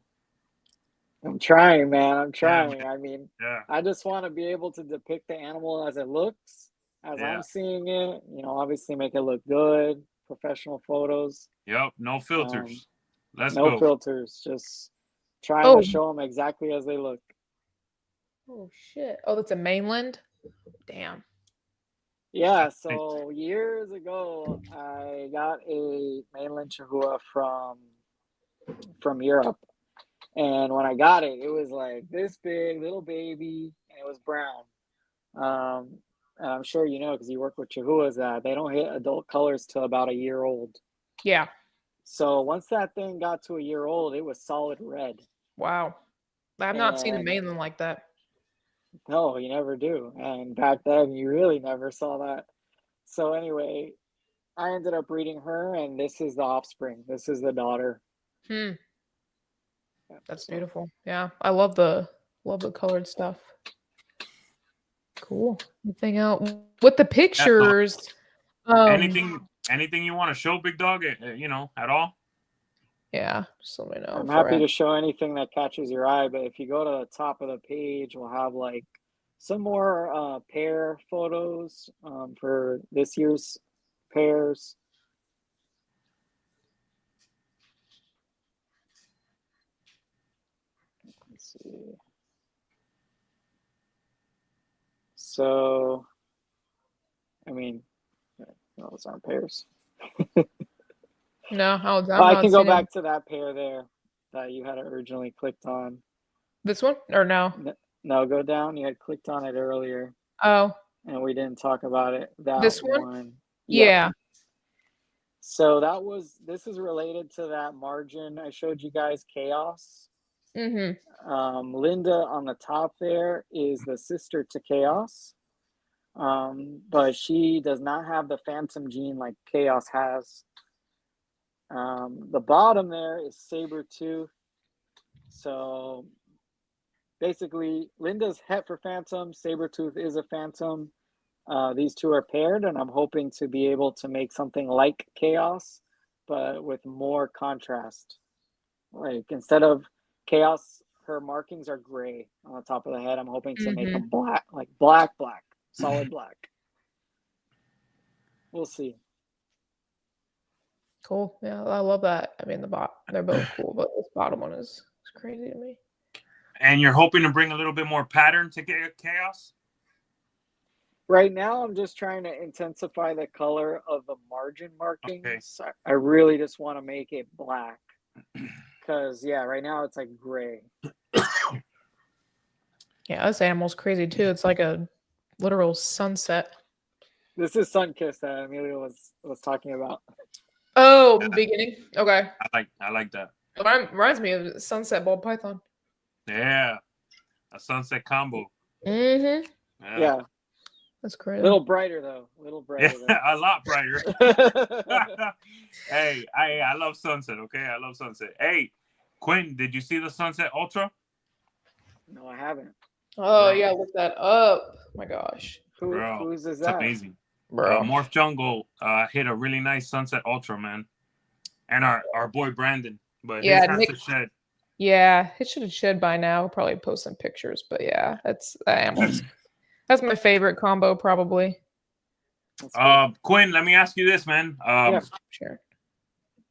I'm trying, man. I'm trying. Yeah, I mean, I just want to be able to depict the animal as it looks, as I'm seeing it. You know, obviously make it look good, professional photos. Yep, no filters. Let's go. No filters. Just trying to show them exactly as they look. Oh shit! Oh, that's a mainland. Damn. Yeah. So years ago, I got a mainland Chihuahua from Europe. And when I got it, it was like this big, little baby, and it was brown. And I'm sure you know, because you work with Chihuahuas, that they don't hit adult colors till about a year old. Yeah. So once that thing got to a year old, it was solid red. Wow. I've not seen a mainland like that. No, you never do. And back then, you really never saw that. So anyway, I ended up breeding her, and this is the offspring. This is the daughter. That's beautiful. Yeah, I love the colored stuff. Cool. Anything else with the pictures? Anything you want to show, big dog? You know, at all? Yeah, just let me know. I'm happy to show anything that catches your eye, but if you go to the top of the page, we'll have like some more pair photos for this year's pairs. Let's see. So, I mean, those aren't pairs. No, I can go back to that pair there that you had originally clicked on. This one or no? No, go down. You had clicked on it earlier. Oh. And we didn't talk about it. This one? Yeah. So this is related to that margin I showed you guys, Chaos. Linda on the top there is the sister to Chaos. But she does not have the phantom gene like Chaos has. The bottom there is Sabertooth. So basically, Linda's het for phantom, Sabertooth is a phantom. These two are paired, and I'm hoping to be able to make something like Chaos, but with more contrast. Like instead of Chaos, her markings are gray on the top of the head. I'm hoping to make them black, like black, solid black. We'll see. Cool. Yeah, I love that. I mean, they're both cool, but this bottom one is crazy to me. And you're hoping to bring a little bit more pattern to get Chaos? Right now, I'm just trying to intensify the color of the margin markings. Okay. I really just want to make it black. Because, right now it's like gray. Yeah, this animal's crazy too. It's like a literal sunset. This is Sunkissed that Amelia was talking about. Oh, beginning? Okay. I like that. It reminds me of Sunset Ball Python. Yeah. A sunset combo. Yeah. That's crazy. A little brighter though. A lot brighter. Hey, I love sunset, okay? I love sunset. Hey, Quinn, did you see the Sunset Ultra? No, I haven't. Oh, yeah, look that up. Oh my gosh. Whose is that? It's amazing. Bro. Morph Jungle hit a really nice Sunset Ultra, man. And our boy Brandon. But his has to shed. Yeah, it should have shed by now. We'll probably post some pictures, but yeah, that animal's That's my favorite combo, probably. That's good. Quinn, let me ask you this, man. Yeah. Sure.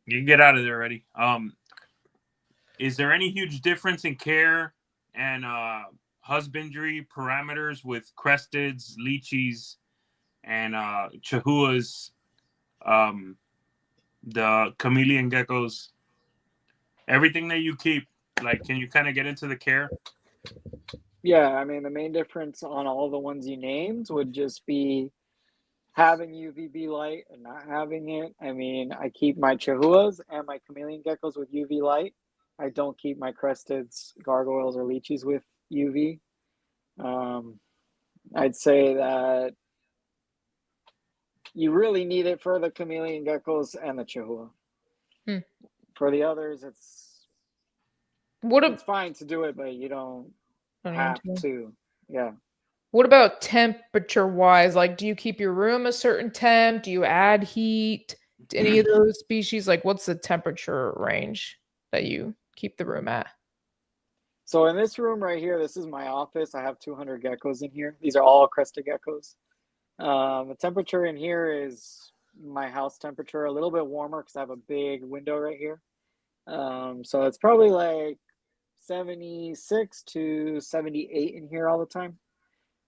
You can get out of there already. Is there any huge difference in care and husbandry parameters with cresteds, leeches, and chihuahuas, the chameleon geckos, everything that you keep? Like, can you kind of get into the care? Yeah, I mean, the main difference on all the ones you named would just be having UVB light and not having it. I mean, I keep my chihuahuas and my chameleon geckos with UV light. I don't keep my cresteds, gargoyles, or leeches with UV. I'd say that you really need it for the chameleon geckos and the chihuahua. For the others, it's fine to do it, but you don't have to. Yeah. What about temperature wise? Like, do you keep your room a certain temp? Do you add heat to any of those species? Like, what's the temperature range that you keep the room at? So in this room right here, this is my office. I have 200 geckos in here. These are all crested geckos. The temperature in here is my house temperature, a little bit warmer because I have a big window right here. So it's probably like 76 to 78 in here all the time.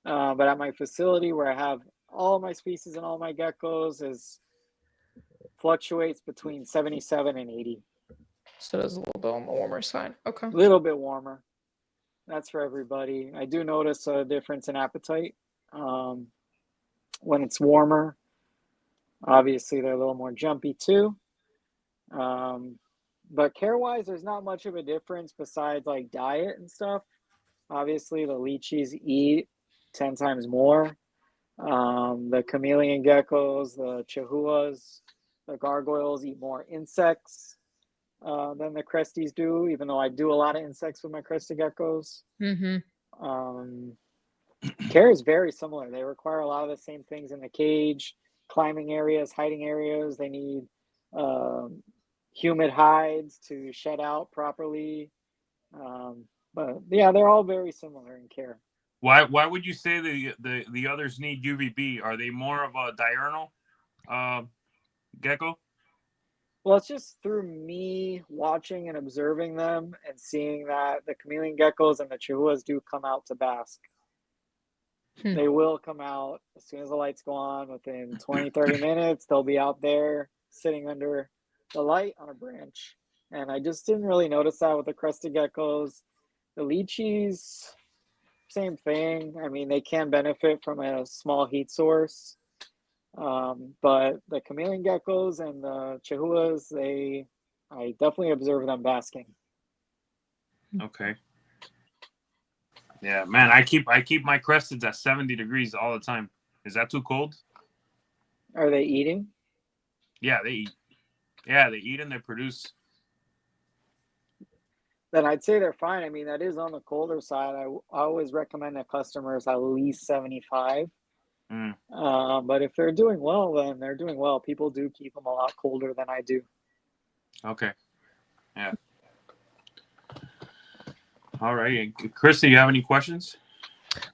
But at my facility where I have all my species and all my geckos fluctuates between 77 and 80. So it's a little bit on the warmer side. Okay. A little bit warmer. That's for everybody. I do notice a difference in appetite when it's warmer. Obviously, they're a little more jumpy too. But care-wise, there's not much of a difference besides like diet and stuff. Obviously, the leeches eat 10 times more. The chameleon geckos, the chihuahuas, the gargoyles eat more insects than the cresties do, even though I do a lot of insects with my crested geckos. Care is very similar. They require a lot of the same things in the cage, climbing areas, hiding areas. They need humid hides to shed out properly. But yeah, they're all very similar in care. Why would you say the others need UVB? Are they more of a diurnal gecko? Well, it's just through me watching and observing them and seeing that the chameleon geckos and the chihuahuas do come out to bask. They will come out as soon as the lights go on. Within 20, 30 minutes, they'll be out there sitting under the light on a branch. And I just didn't really notice that with the crested geckos. The leeches, same thing. I mean, they can benefit from a small heat source. But the chameleon geckos and the chihuahuas, I definitely observe them basking. Okay. Yeah, man, I keep my cresteds at 70 degrees all the time. Is that too cold? Are they eating? Yeah, they eat. Yeah, they eat and they produce. Then I'd say they're fine. I mean, that is on the colder side. I always recommend that customers at least 75. But if they're doing well, then they're doing well. People do keep them a lot colder than I do. Okay. Yeah. All right. Christy, you have any questions?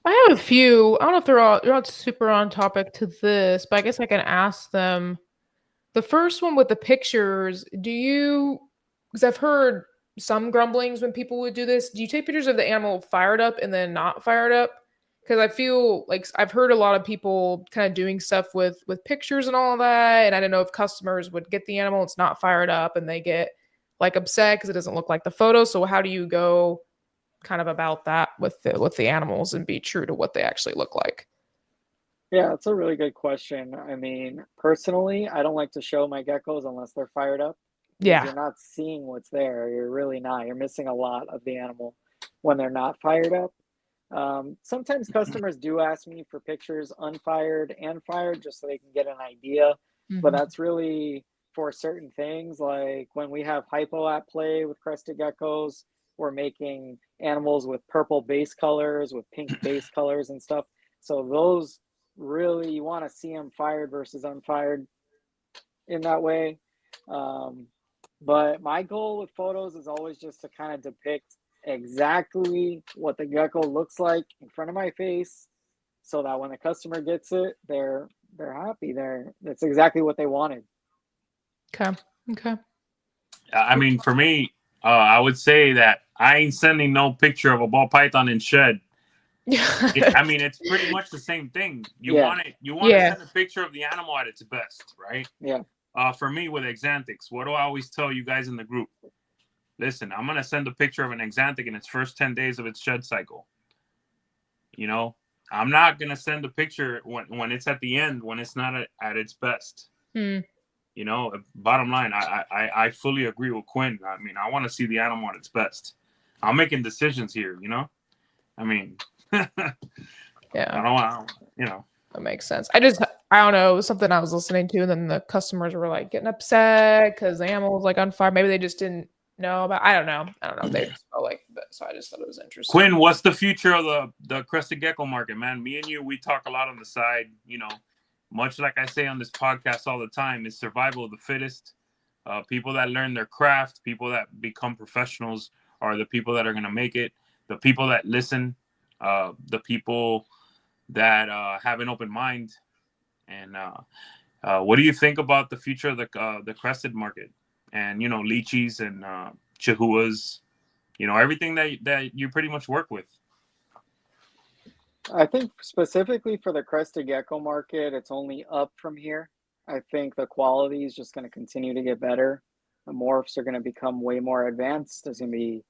I have a few. I don't know if they're not super on topic to this, but I guess I can ask them. The first one with the pictures, because I've heard some grumblings when people would do this. Do you take pictures of the animal fired up and then not fired up? Because I feel like I've heard a lot of people kind of doing stuff with pictures and all that. And I don't know if customers would get the animal, it's not fired up, and they get like upset because it doesn't look like the photo. So how do you go kind of about that with the animals and be true to what they actually look like? Yeah, that's a really good question. I mean, personally, I don't like to show my geckos unless they're fired up. Yeah. You're not seeing what's there. You're really not. You're missing a lot of the animal when they're not fired up. Sometimes customers do ask me for pictures unfired and fired just so they can get an idea. But that's really for certain things. Like when we have hypo at play with crested geckos, we're making animals with purple base colors, with pink base colors and stuff. So those really, you want to see them fired versus unfired in that way. But my goal with photos is always just to kind of depict exactly what the gecko looks like in front of my face so that when the customer gets it, they're happy. That's exactly what they wanted. Okay. Okay. I mean, for me, I would say that I ain't sending no picture of a ball python in shed. I mean, it's pretty much the same thing. You want to send a picture of the animal at its best, right? Yeah. For me with Exanthics, what do I always tell you guys in the group? Listen, I'm going to send a picture of an Exanthic in its first 10 days of its shed cycle. You know, I'm not going to send a picture when it's at the end, when it's not at its best. You know, bottom line, I fully agree with Quinn. I mean, I want to see the animal at its best. I'm making decisions here, you know? I mean, yeah. I don't, you know. That makes sense. I don't know. It was something I was listening to, and then the customers were like getting upset because the animal was like on fire. Maybe they just didn't know about. I don't know. They just felt like, so I just thought it was interesting. Quinn, what's the future of the crested gecko market, man? Me and you, we talk a lot on the side. You know, much like I say on this podcast all the time, it's survival of the fittest. People that learn their craft, people that become professionals, are the people that are going to make it. The people that listen, the people that have an open mind. And what do you think about the future of the crested market? And, you know, lychees and chihuahuas, you know, everything that you pretty much work with. I think specifically for the crested gecko market, it's only up from here. I think the quality is just going to continue to get better. The morphs are going to become way more advanced. There's going to be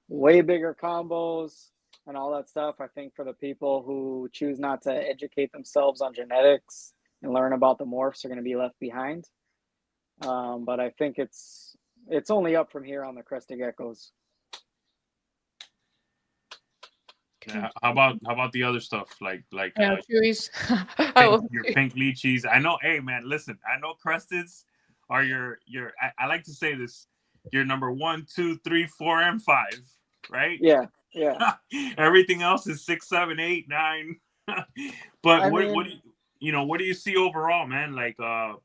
way bigger combos and all that stuff. I think for the people who choose not to educate themselves on genetics and learn about the morphs are going to be left behind. But I think it's only up from here on the crested geckos. Yeah, how about the other stuff like chewies? your pink lychees? I know. Hey man, listen. I know cresteds are your. I like to say this. Your number 1, 2, 3, 4, and 5, right? Yeah. Everything else is 6, 7, 8, 9. But what do you see overall, man? Like, I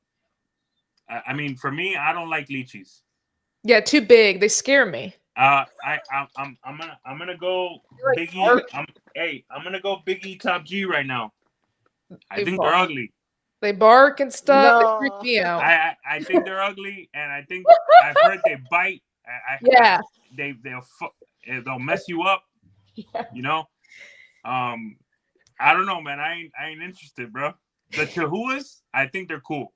mean, for me, I don't like lychees. Yeah, too big. They scare me. I'm gonna go Big E. I'm gonna go Big E Top G right now. I think they're ugly. They bark and stuff. No. They freak me out. I think they're ugly, and I think I've heard they bite. They'll mess you up. Yeah. You know. I don't know, man. I ain't interested, bro. The chihuahuas, I think they're cool.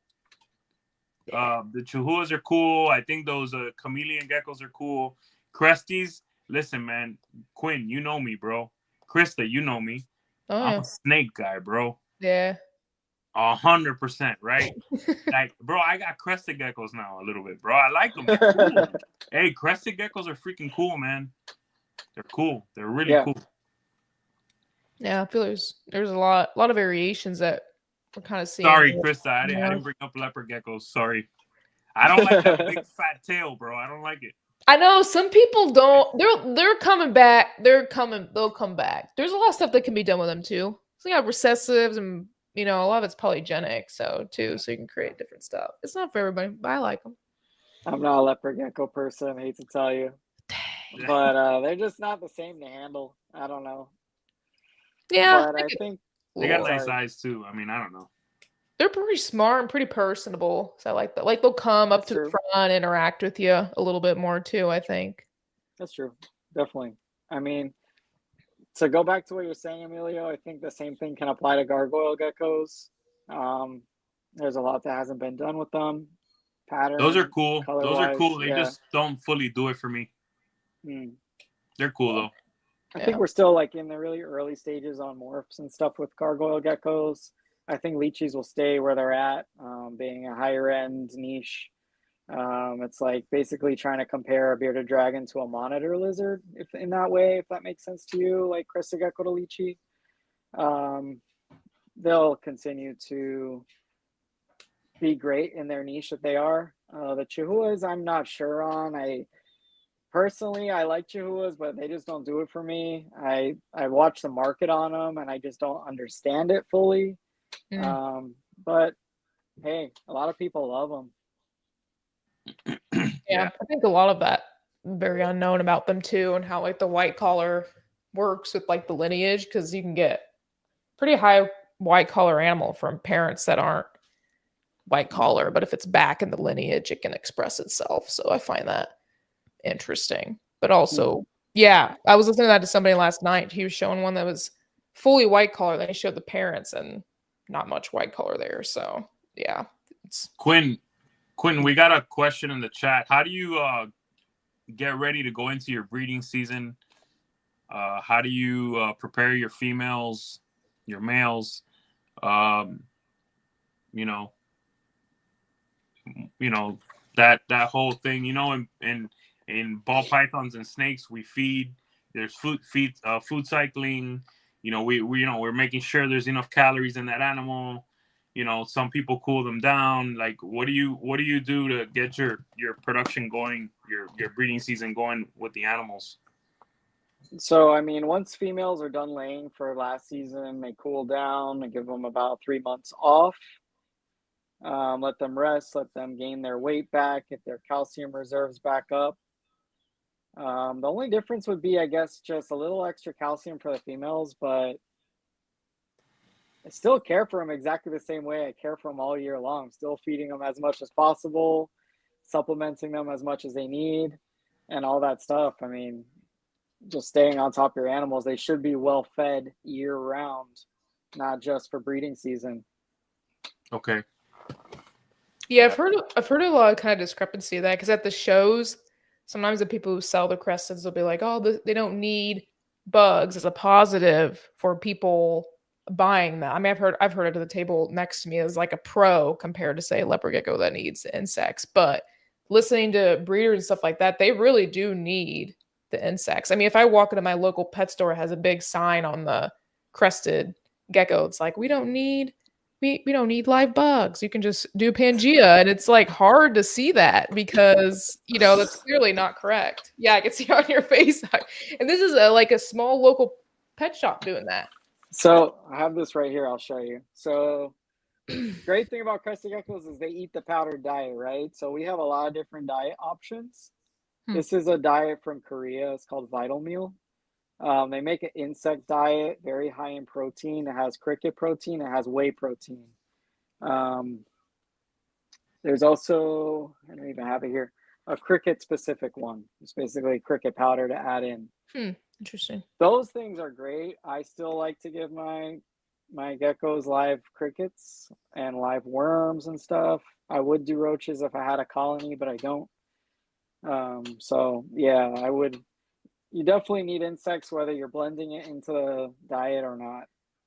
The chihuahuas are cool. I think those chameleon geckos are cool. Cresties, listen, man. Quinn, you know me, bro. Krista, you know me. I'm a snake guy, bro. Yeah. 100%, right? Like, bro, I got crested geckos now a little bit, bro. I like them. They're cool. Hey, crested geckos are freaking cool, man. They're cool. They're really cool. Yeah, I feel there's a lot of variations that we're kind of seeing. Sorry, Krista, I didn't bring up leopard geckos. Sorry. I don't like that big fat tail, bro. I don't like it. I know some people don't. They're coming back. They'll come back. There's a lot of stuff that can be done with them too. So you got recessives, and you know a lot of it's polygenic, so you can create different stuff. It's not for everybody, but I like them. I'm not a leopard gecko person. I hate to tell you, but they're just not the same to handle. I don't know. Yeah, but I think they got nice eyes too. I mean, I don't know. They're pretty smart and pretty personable. So I like that. Like they'll come up to the front, interact with you a little bit more too, I think. That's true. Definitely. I mean, to go back to what you're saying, Emilio, I think the same thing can apply to gargoyle geckos. There's a lot that hasn't been done with them. Patterns. Those are cool. Those are cool. They just don't fully do it for me. They're cool though. I think we're still like in the really early stages on morphs and stuff with gargoyle geckos. I think lychees will stay where they're at, being a higher end niche. It's like basically trying to compare a bearded dragon to a monitor lizard, if in that way, if that makes sense to you, like crested gecko to lychee. They'll continue to be great in their niche that they are. The chihuahuas, I'm not sure on. Personally, I like chihuahuas, but they just don't do it for me. I watch the market on them, and I just don't understand it fully. But hey, a lot of people love them. Yeah, I think a lot of that very unknown about them too, and how like the white collar works with like the lineage, because you can get pretty high white collar animal from parents that aren't white collar, but if it's back in the lineage, it can express itself. So I find that interesting. But also, yeah, I was listening to that to somebody last night. He was showing one that was fully white collar. Then he showed the parents and not much white collar there. So yeah, it's Quinn, we got a question in the chat. How do you get ready to go into your breeding season? How do you prepare your females, your males? You know that whole thing. In ball pythons and snakes, we feed. There's food cycling. We're making sure there's enough calories in that animal. Some people cool them down. Like, what do you do to get your production going, your breeding season going with the animals? So, I mean, once females are done laying for last season, they cool down and give them about 3 months off. Let them rest, let them gain their weight back, get their calcium reserves back up. The only difference would be, I guess, just a little extra calcium for the females, but I still care for them exactly the same way I care for them all year long. Still feeding them as much as possible, supplementing them as much as they need, and all that stuff. I mean, just staying on top of your animals. They should be well fed year round, not just for breeding season. Okay. Yeah, I've heard a lot of kind of discrepancy of that, because at the shows, sometimes the people who sell the Cresteds will be like, "Oh, they don't need bugs as a positive for people buying them." I mean, I've heard it at the table next to me as like a pro compared to, say, a leopard gecko that needs the insects. But listening to breeders and stuff like that, they really do need the insects. I mean, if I walk into my local pet store, it has a big sign on the Crested gecko. It's like, we don't need live bugs. You can just do Pangea. And it's like hard to see that because, that's clearly not correct. Yeah, I can see it on your face. And this is like a small local pet shop doing that. So I have this right here. I'll show you. So great thing about Crested geckos is they eat the powdered diet, right? So we have a lot of different diet options. This is a diet from Korea. It's called Vital Meal. They make an insect diet, very high in protein. It has cricket protein. It has whey protein. There's also, I don't even have it here, a cricket specific one. It's basically cricket powder to add in. Interesting. Those things are great. I still like to give my geckos live crickets and live worms and stuff. I would do roaches if I had a colony, but I don't. So yeah, you definitely need insects, whether you're blending it into the diet or not.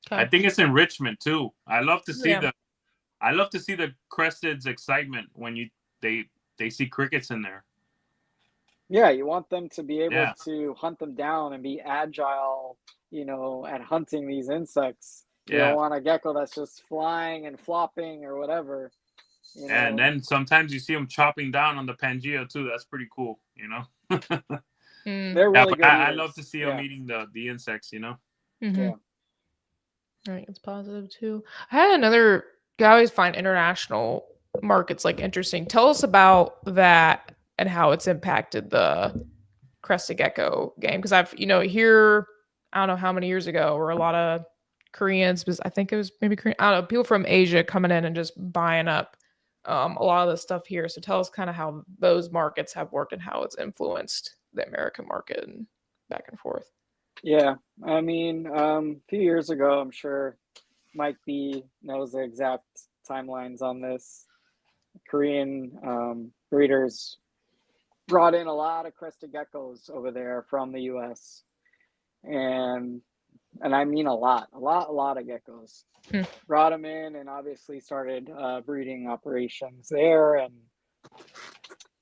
I think it's enrichment too. I love to see the Crested's excitement when they see crickets in there. Yeah, you want them to be able to hunt them down and be agile, at hunting these insects. You don't want a gecko that's just flying and flopping or whatever. And then sometimes you see them chopping down on the Pangea too. That's pretty cool, They're really good. I love to see them eating the insects, Yeah. Mm-hmm. I think it's positive too. I had another guy. I always find international markets interesting. Tell us about that and how it's impacted the Crested gecko game. Because I've, here, I don't know how many years ago, were a lot of Koreans, because I think it was maybe Korean, I don't know, people from Asia coming in and just buying up a lot of the stuff here. So tell us kind of how those markets have worked and how it's influenced the American market and back and forth. Yeah, I mean, a few years ago, I'm sure Mike B knows the exact timelines on this. Korean breeders brought in a lot of Crested geckos over there from the US. And I mean a lot of geckos. Brought them in and obviously started breeding operations there, and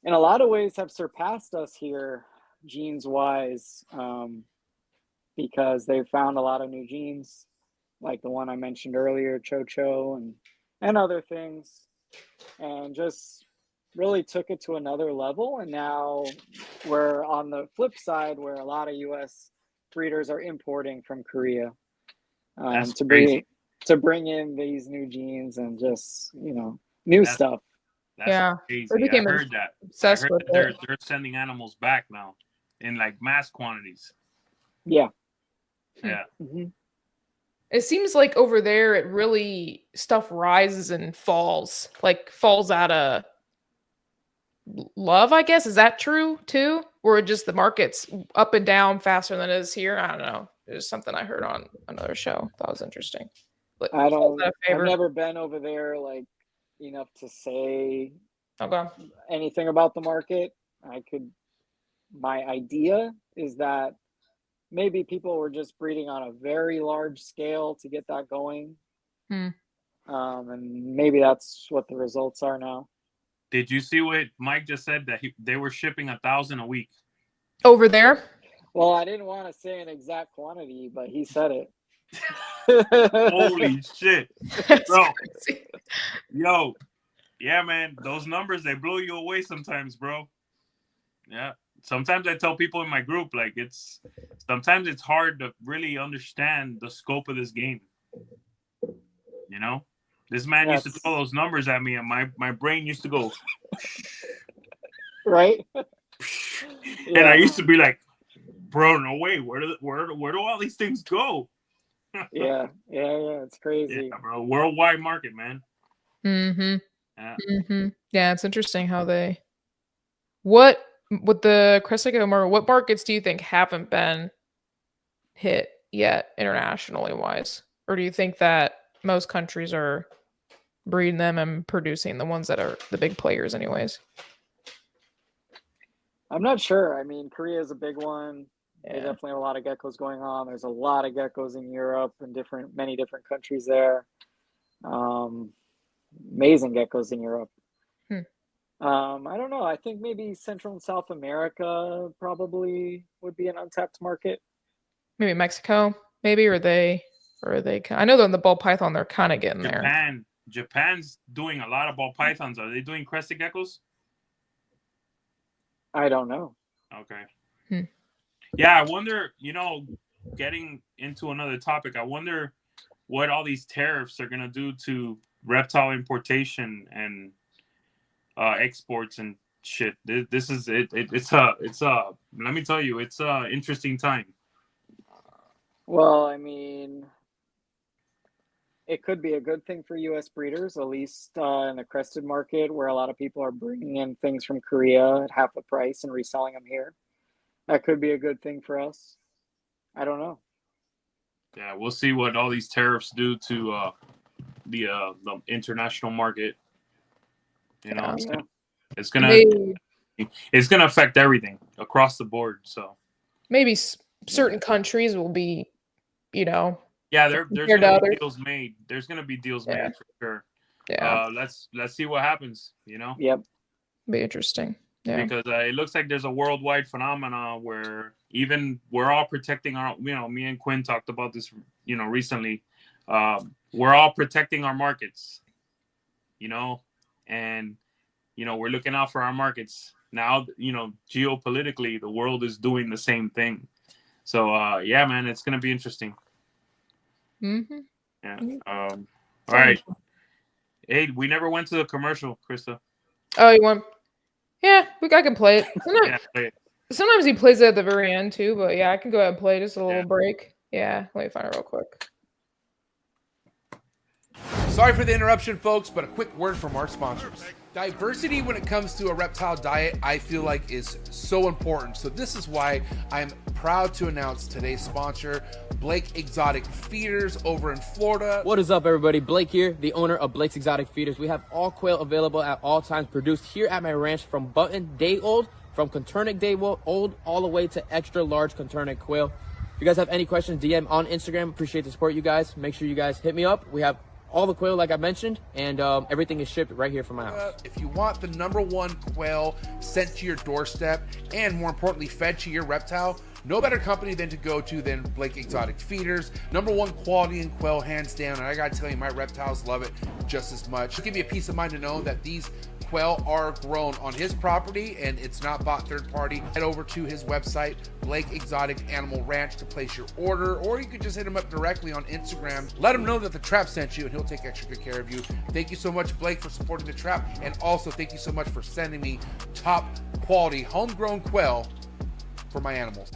in a lot of ways have surpassed us here genes wise, because they've found a lot of new genes like the one I mentioned earlier, CHOCO, and other things, and just really took it to another level. And now we're on the flip side where a lot of US breeders are importing from Korea to bring in these new genes and just, new stuff. That's crazy. I heard that. They're sending animals back now in mass quantities. Yeah. Yeah. Mm-hmm. It seems like over there, it really stuff rises and falls, like falls out of love, I guess. Is that true too? Or just the market's up and down faster than it is here? I don't know. There's something I heard on another show. That was interesting. But I falls don't. out of I've favor. never been over there like enough to say Okay. anything about the market. My idea is that maybe people were just breeding on a very large scale to get that going. Hmm. And maybe that's what the results are now. Did you see what Mike just said, that they were shipping 1,000 a week? Over there? Well, I didn't want to say an exact quantity, but he said it. Holy shit, That's bro. crazy. Yo, yeah, man, those numbers, they blow you away sometimes, bro. Yeah. Sometimes I tell people in my group, like, sometimes it's hard to really understand the scope of this game. You know, this man used to throw those numbers at me, and my brain used to go, right? And I used to be like, bro, no way, where do all these things go? yeah, it's crazy. Yeah, bro, worldwide market, man. Mm-hmm. Yeah. Mm-hmm. Yeah, it's interesting how they. What with the Crested market? What markets do you think haven't been hit yet, internationally wise, or do you think that most countries are breeding them and producing the ones that are the big players, anyways? I'm not sure. I mean, Korea is a big one. Yeah. There's definitely a lot of geckos going on. There's a lot of geckos in Europe and many different countries there. Amazing geckos in Europe. I don't know. I think maybe Central and South America probably would be an untapped market. Maybe Mexico, maybe, or they. I know they're in the ball python. They're kind of getting there. Japan's doing a lot of ball pythons. Are they doing crested geckos? I don't know. Okay. Yeah, I wonder, getting into another topic, I wonder what all these tariffs are going to do to reptile importation and exports and shit. This is it. It's let me tell you, it's a interesting time. Well, I mean, it could be a good thing for U.S. breeders, at least in the crested market, where a lot of people are bringing in things from Korea at half the price and reselling them here. That could be a good thing for us. I don't know. Yeah, we'll see what all these tariffs do to the international market. It's gonna affect everything across the board. So maybe certain countries will be, yeah, there's gonna be deals made. There's gonna be deals made for sure. Yeah. Let's see what happens. Yep. Be interesting. Yeah. Because it looks like there's a worldwide phenomenon where even we're all protecting our. Me and Quinn talked about this. Recently, we're all protecting our markets. And we're looking out for our markets now. Geopolitically, the world is doing the same thing. So yeah, man, it's gonna be interesting. Mm-hmm. Yeah. All right. Hey, we never went to the commercial, Krista. Oh, you want? Yeah, I can play it. Sometimes, play it. Sometimes he plays it at the very end too, but yeah, I can go ahead and play just a little break. Yeah, let me find it real quick. Sorry for the interruption, folks, but a quick word from our sponsors. Diversity when it comes to a reptile diet, I feel like is so important. So this is why I'm proud to announce today's sponsor, Blake Exotic Feeders over in Florida. What is up, everybody? Blake here, the owner of Blake's Exotic Feeders. We have all quail available at all times, produced here at my ranch from button day old, from Coturnic day old, all the way to extra large Coturnic quail. If you guys have any questions, DM on Instagram. Appreciate the support, you guys. Make sure you guys hit me up. We have all the quail, like I mentioned, and everything is shipped right here from my house. If you want the #1 quail sent to your doorstep and more importantly fed to your reptile, no better company than to go to than Blake Exotic Feeders. #1 quality in quail, hands down, and I gotta tell you, my reptiles love it just as much. It'll give you a peace of mind to know that these quail are grown on his property and it's not bought third party. Head over to his website, Blake Exotic Animal Ranch, to place your order, or you could just hit him up directly on Instagram. Let him know that the trap sent you and he'll take extra good care of you. Thank you so much, Blake, for supporting the trap, and also thank you so much for sending me top quality homegrown quail for my animals.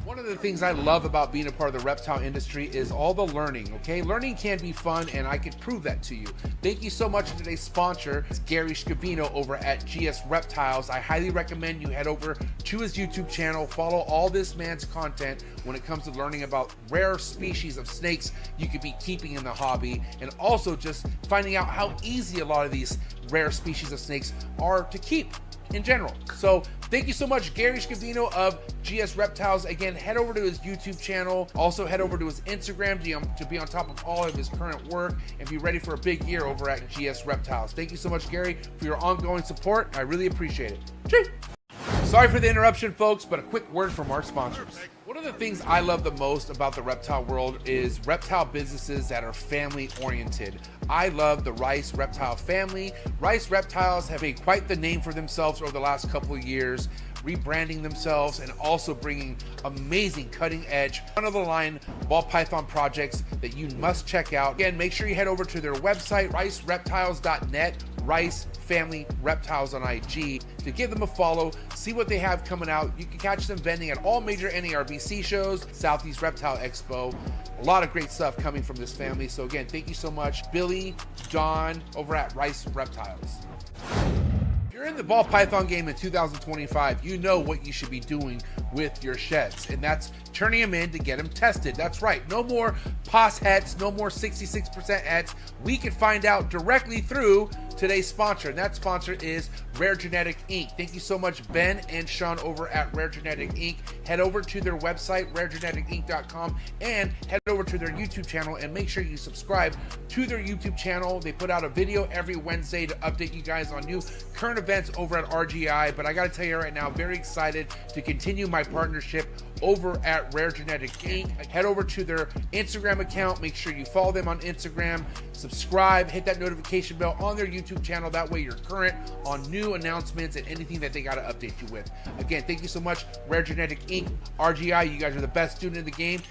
One of the things I love about being a part of the reptile industry is all the learning, okay? Learning can be fun, and I can prove that to you. Thank you so much to today's sponsor, it's Gary Scavino over at GS Reptiles. I highly recommend you head over to his YouTube channel, follow all this man's content when it comes to learning about rare species of snakes you could be keeping in the hobby, and also just finding out how easy a lot of these rare species of snakes are to keep in general. So thank you so much, Gary Scavino of GS Reptiles. Again, head over to his YouTube channel. Also head over to his Instagram to be on top of all of his current work and be ready for a big year over at GS Reptiles. Thank you so much, Gary, for your ongoing support. I really appreciate it. Cheers. Sorry for the interruption, folks, but a quick word from our sponsors. One of the things I love the most about the reptile world is reptile businesses that are family oriented. I love the Rice Reptile family. Rice Reptiles have made quite the name for themselves over the last couple of years, rebranding themselves and also bringing amazing cutting edge, front of the line ball python projects that you must check out. Again, make sure you head over to their website, ricereptiles.net, Rice Family Reptiles on IG, to give them a follow, see what they have coming out. You can catch them vending at all major NARBC shows, Southeast Reptile Expo. A lot of great stuff coming from this family. So again, thank you so much, Billy, John, over at Rice Reptiles. If you're in the ball python game in 2025, you know what you should be doing with your sheds, and that's turning them in to get them tested. That's right, no more POS hets, no more 66% hets. We can find out directly through today's sponsor, and that sponsor is Rare Genetic Inc. Thank you so much, Ben and Sean over at Rare Genetic Inc. Head over to their website, raregeneticinc.com, and head over to their YouTube channel and make sure you subscribe to their YouTube channel. They put out a video every Wednesday to update you guys on new current events over at RGI. But I got to tell you right now, very excited to continue my partnership over at Rare Genetic Inc. Head over to their Instagram account. Make sure you follow them on Instagram, subscribe, hit that notification bell on their YouTube channel. That way you're current on new announcements and anything that they got to update you with. Again, thank you so much, Rare Genetic Inc. RGI, you guys are the best student in the game.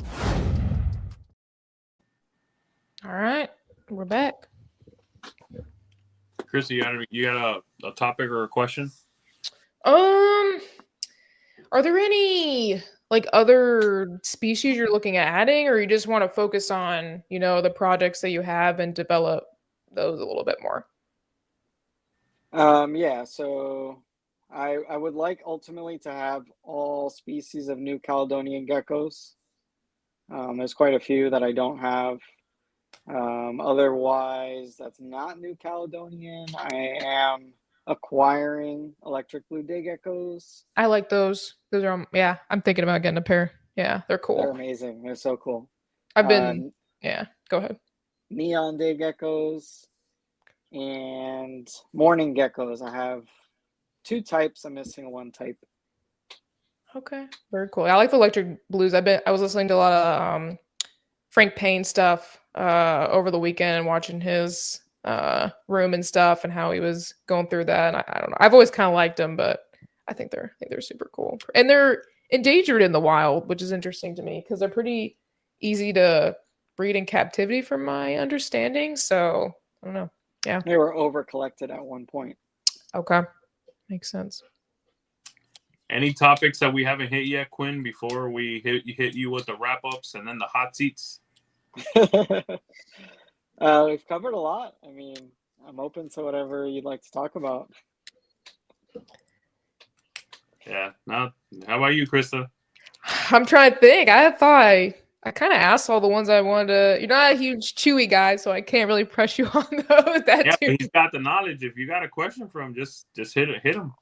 All right, we're back. Chrissy, you got a topic or a question? Are there any like other species you're looking at adding, or you just want to focus on, you know, the projects that you have and develop those a little bit more? Yeah, so I would like ultimately to have all species of New Caledonian geckos. There's quite a few that I don't have. Otherwise, that's not New Caledonian. I am acquiring electric blue day geckos. I like those. Those are, yeah, I'm thinking about getting a pair. Yeah, they're cool. They're amazing. They're so cool. I've been, yeah, go ahead. Neon day geckos and morning geckos. I have 2 types. I'm missing 1 type. Okay, very cool. I like the electric blues. I was listening to a lot of Frank Payne stuff over the weekend and watching his room and stuff and how he was going through that. And I don't know. I've always kind of liked them, but I think they're super cool. And they're endangered in the wild, which is interesting to me because they're pretty easy to breed in captivity from my understanding. So I don't know. Yeah. They were over collected at one point. Okay. Makes sense. Any topics that we haven't hit yet, Quinn, before we hit you with the wrap-ups and then the hot seats? We've covered a lot. I mean, I'm open to whatever you'd like to talk about. Yeah. How about you, Krista? I'm trying to think. I thought I kind of asked all the ones I wanted to. You're not a huge Chewy guy, so I can't really press you on those. Yeah, he's got the knowledge. If you got a question for him, just hit him.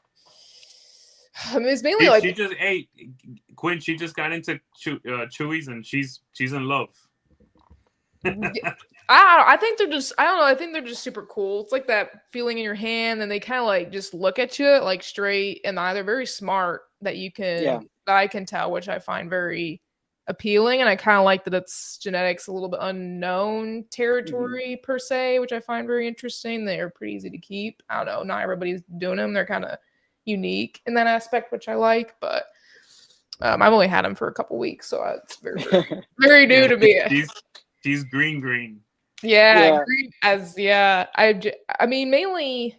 I mean, it's mainly like Quinn. She just got into Chewies, and she's in love. I think they're just, I don't know. I think they're just super cool. It's like that feeling in your hand, and they kind of like just look at you like straight, and they're very smart that you can, that I can tell, which I find very appealing. And I kind of like that it's genetics a little bit unknown territory per se, which I find very interesting. They're pretty easy to keep. I don't know. Not everybody's doing them. They're kind of unique in that aspect, which I like, but I've only had them for a couple weeks, so it's very, very new to me. She's green. Yeah. Green I mean, mainly,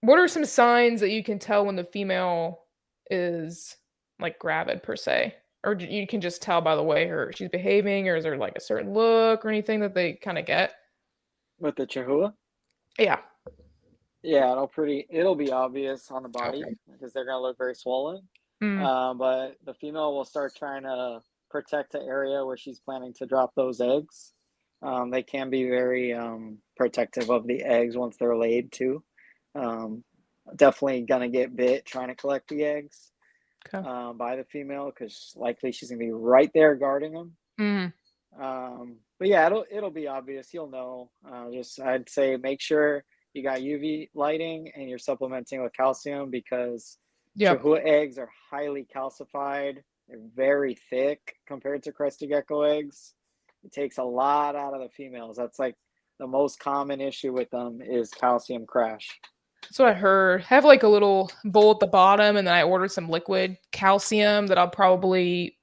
what are some signs that you can tell when the female is like gravid per se, or you can just tell by the way she's behaving, or is there like a certain look or anything that they kind of get With the Chihuahua? Yeah. Yeah, it'll be obvious on the body Okay. because they're gonna look very swollen. But the female will start trying to protect the area where she's planning to drop those eggs. They can be very protective of the eggs once they're laid too. Definitely gonna get bit trying to collect the eggs by the female because likely she's gonna be right there guarding them. But yeah, it'll be obvious. You'll know. I'd say make sure you got UV lighting and you're supplementing with calcium because Chihuahua eggs are highly calcified. They're very thick compared to Crested gecko eggs. It takes a lot out of the females. That's like the most common issue with them is calcium crash. That's what I heard. Have like a little bowl at the bottom, and then I ordered some liquid calcium that I'll probably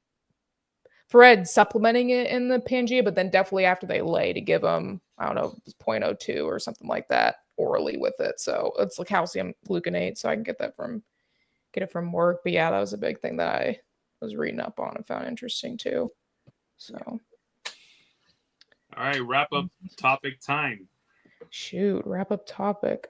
Fred supplementing it in the Pangea, but then definitely after they lay to give them, I don't know, 0.02 or something like that orally with it. So it's like calcium gluconate. So I can get it from work. But yeah, that was a big thing that I was reading up on and found interesting too. So. All right, wrap up topic time. Shoot, wrap up topic.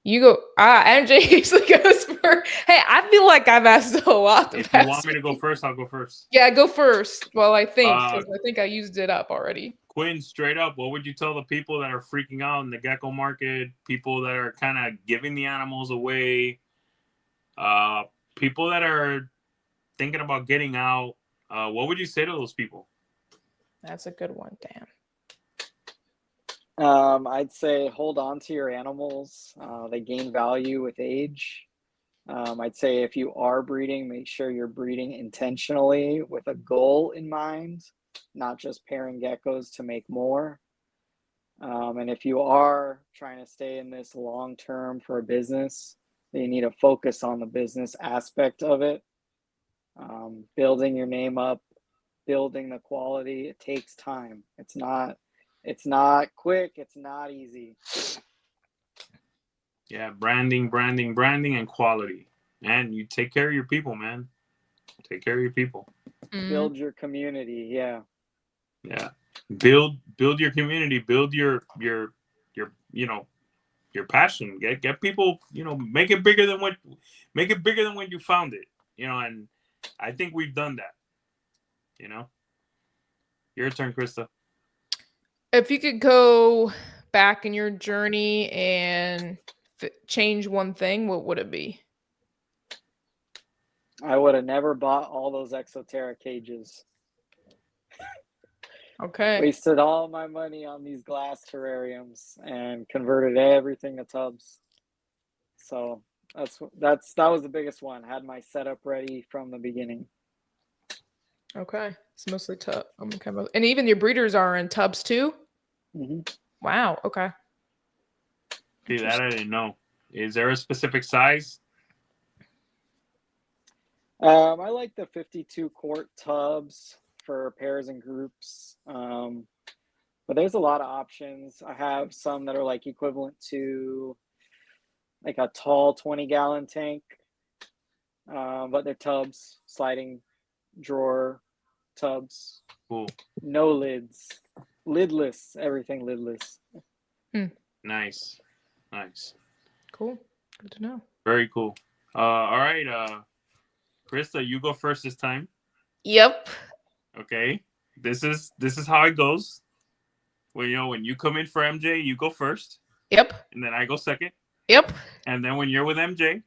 You go. MJ usually goes first. Hey, I feel like I've asked a lot. If you want me to go first, I'll go first. Yeah, go first. Well, I think because I think I used it up already. Quinn, straight up, what would you tell the people that are freaking out in the gecko market? People that are kind of giving the animals away. People that are thinking about getting out. What would you say to those people? That's a good one. Damn. I'd say hold on to your animals. They gain value with age. I'd say if you are breeding, make sure you're breeding intentionally with a goal in mind, not just pairing geckos to make more. And if you are trying to stay in this long term for a business, then you need to focus on the business aspect of it. Building your name up, building the quality, it takes time. It's not quick. It's not easy. Yeah, branding, and quality. And you take care of your people, man. Take care of your people. Build your community. Yeah. Yeah. Build your community. Build your passion. Get people. Make it bigger than when you found it. And I think we've done that. Your turn, Krista. If you could go back in your journey and change one thing, what would it be? I would have never bought all those exoteric cages. Okay. Wasted all my money on these glass terrariums and converted everything to tubs. So that was the biggest one. Had my setup ready from the beginning. Okay. It's mostly tub. And even your breeders are in tubs too? Mm-hmm. Wow. Okay. See, that I didn't know. Is there a specific size? I like the 52 quart tubs for pairs and groups. But there's a lot of options. I have some that are like equivalent to like a tall 20-gallon tank. But they're tubs, sliding drawer tubs. Cool. No lids. Lidless. Everything lidless. Nice. Cool. Good to know. Very cool. All right. Krista, you go first this time. Yep. Okay. This is how it goes. When you come in for MJ, you go first. Yep. And then I go second. Yep. And then when you're with MJ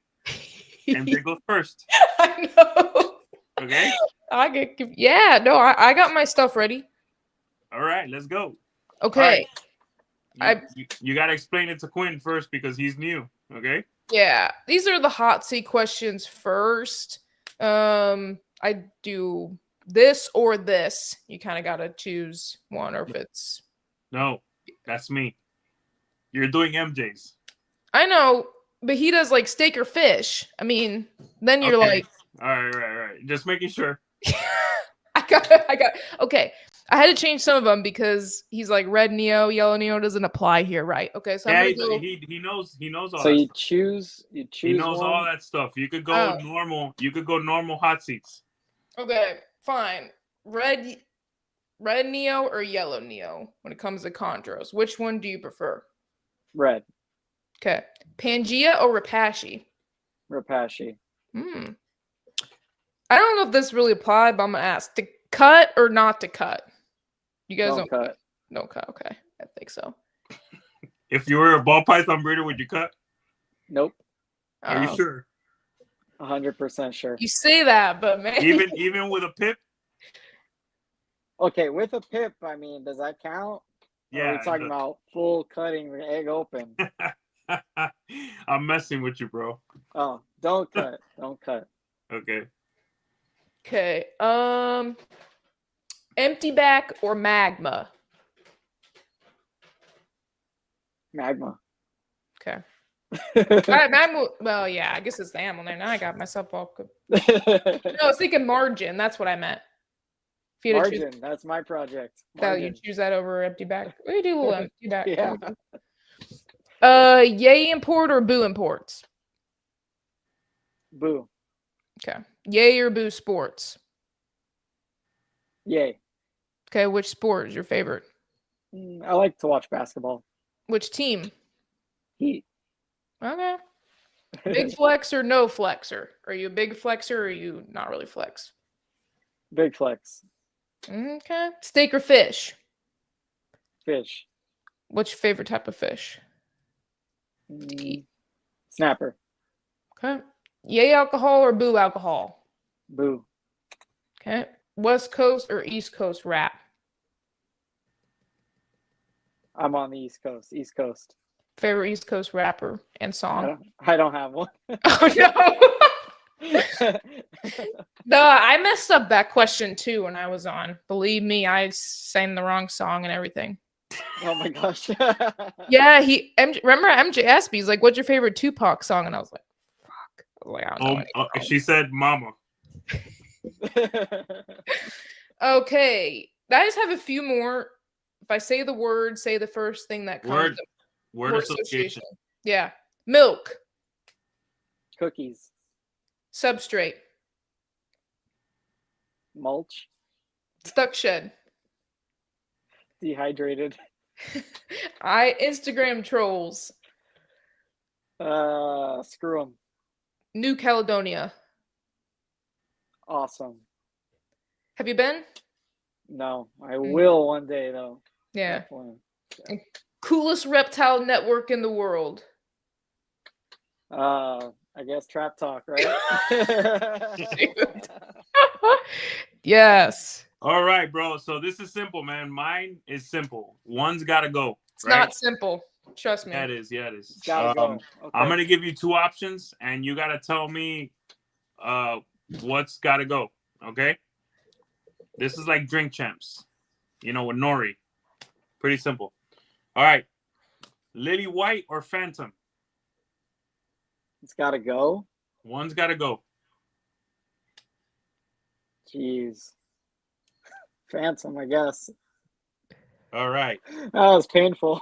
goes first. I know. Okay. I got my stuff ready. All right, let's go. Okay. Right. You got to explain it to Quinn first because he's new. Okay. Yeah, these are the hot seat questions first. I do this or this. You kind of got to choose one, or if it's. No, that's me. You're doing MJ's. I know, but he does like steak or fish. I mean, then you're okay. like. All right. Just making sure. I got. Okay. I had to change some of them because he's like red Neo, yellow Neo doesn't apply here, right? Okay, so Yeah, I'm gonna go. he knows all So that you stuff. choose He knows one. all that stuff. You could go Oh. normal. You could go normal hot seats. Okay, fine. Red Neo or yellow Neo when it comes to Chondros. Which one do you prefer? Red. Okay. Pangea or Repashy? Repashy. I don't know if this really applied, but I'm gonna ask to cut or not to cut. You guys Don't cut. No cut. Okay, I think so. If you were a ball python breeder, would you cut? Nope. Are you sure? 100% sure. You say that, but man, Even with a pip? Okay, with a pip, I mean, does that count? Or are Yeah. we talking about full cutting, egg open? I'm messing with you, bro. Oh, don't cut. Don't cut. Okay. Okay. Empty back or magma? Magma. Okay. Magma. Well, yeah, I guess it's the animal there. Now I got myself all. No, I was thinking margin. That's what I meant. If you had to choose, Margin. That's my project. that you Margin. choose that over empty back. We do a little empty back. Yeah. Yay import or boo imports? Boo. Okay. Yay or boo sports? Yay. Okay. Which sport is your favorite? I like to watch basketball. Which team? Heat. Okay. Big flex or no flexer? Are you a big flexer or are you not really flex? Big flex. Okay. Steak or fish? Fish. What's your favorite type of fish? Snapper. Okay. Yay alcohol or boo alcohol? Boo. Okay. West Coast or East Coast rap? I'm on the East Coast. East Coast. Favorite East Coast rapper and song? I don't have one. Oh no. No, I messed up that question too when I was on. Believe me, I sang the wrong song and everything. Oh my gosh. Yeah, remember MJ asked me, he's like, "What's your favorite Tupac song?" And I was like, "Fuck." I was like, I don't know. She said mama. Okay. I just have a few more. If I say the word, say the first thing that comes. Word association. Yeah. Milk. Cookies. Substrate. Mulch. Stuck shed. Dehydrated. Instagram trolls. Screw them. New Caledonia. Awesome. Have you been? No, I will one day though. Yeah. Definitely. Coolest reptile network in the world. I guess Trap Talk, right? Yes. All right, bro. So this is simple, man. Mine is simple. One's got to go. It's right? not simple. Trust me. Yeah, it is. Yeah, it is. It's gotta go. Okay. I'm going to give you two options, and you got to tell me what's got to go. Okay? This is like Drink Champs, with Nori. Pretty simple. All right. Lily White or Phantom? It's gotta go. One's got to go. Jeez. Phantom, I guess. All right. That was painful.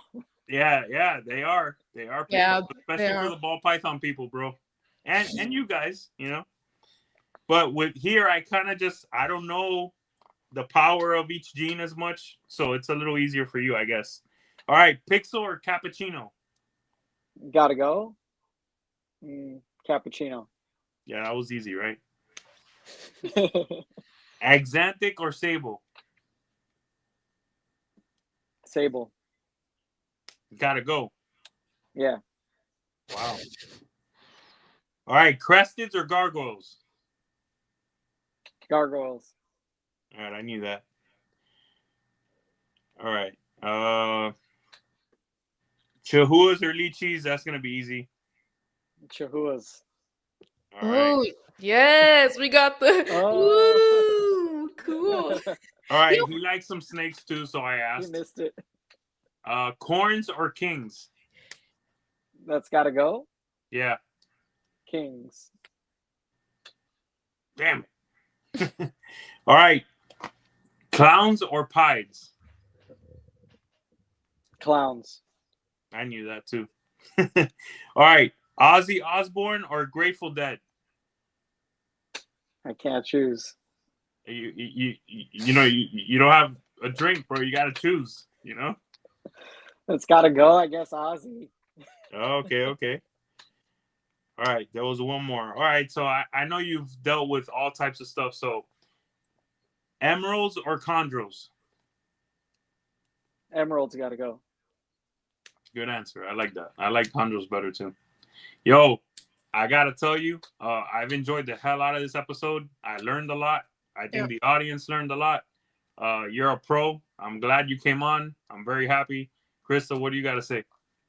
Yeah, they are. They are. Yeah, especially for the ball python people, bro. And you guys, But with here, I kind of I don't know the power of each gene as much, so it's a little easier for you, I guess. All right, Pixel or Cappuccino? Gotta go. Cappuccino. Yeah, that was easy, right? Axanthic or Sable? Sable. Gotta go. Yeah. Wow. All right, Cresteds or Gargoyles? Gargoyles. All right, I knew that. All right. Chihuahuas or Lychees? That's gonna be easy. Chihuahuas. All right. Oh, yes, we got the. Oh. Ooh, cool. All right, he likes some snakes too, so I You asked. missed it. Corns or Kings? That's gotta go. Yeah. Kings. Damn it. All right. Clowns or pies? Clowns. I knew that too. All right. Ozzy Osbourne or Grateful Dead? I can't choose. You don't have a drink, bro. You got to choose, you know? It's got to go, I guess, Ozzy. Okay. All right. There was one more. All right. So I know you've dealt with all types of stuff. So emeralds or chondros? Emerald's got to go. Good answer. I like that. I like chondros better too. Yo, I got to tell you, I've enjoyed the hell out of this episode. I learned a lot. I think the audience learned a lot. You're a pro. I'm glad you came on. I'm very happy. Krista, what do you got to say?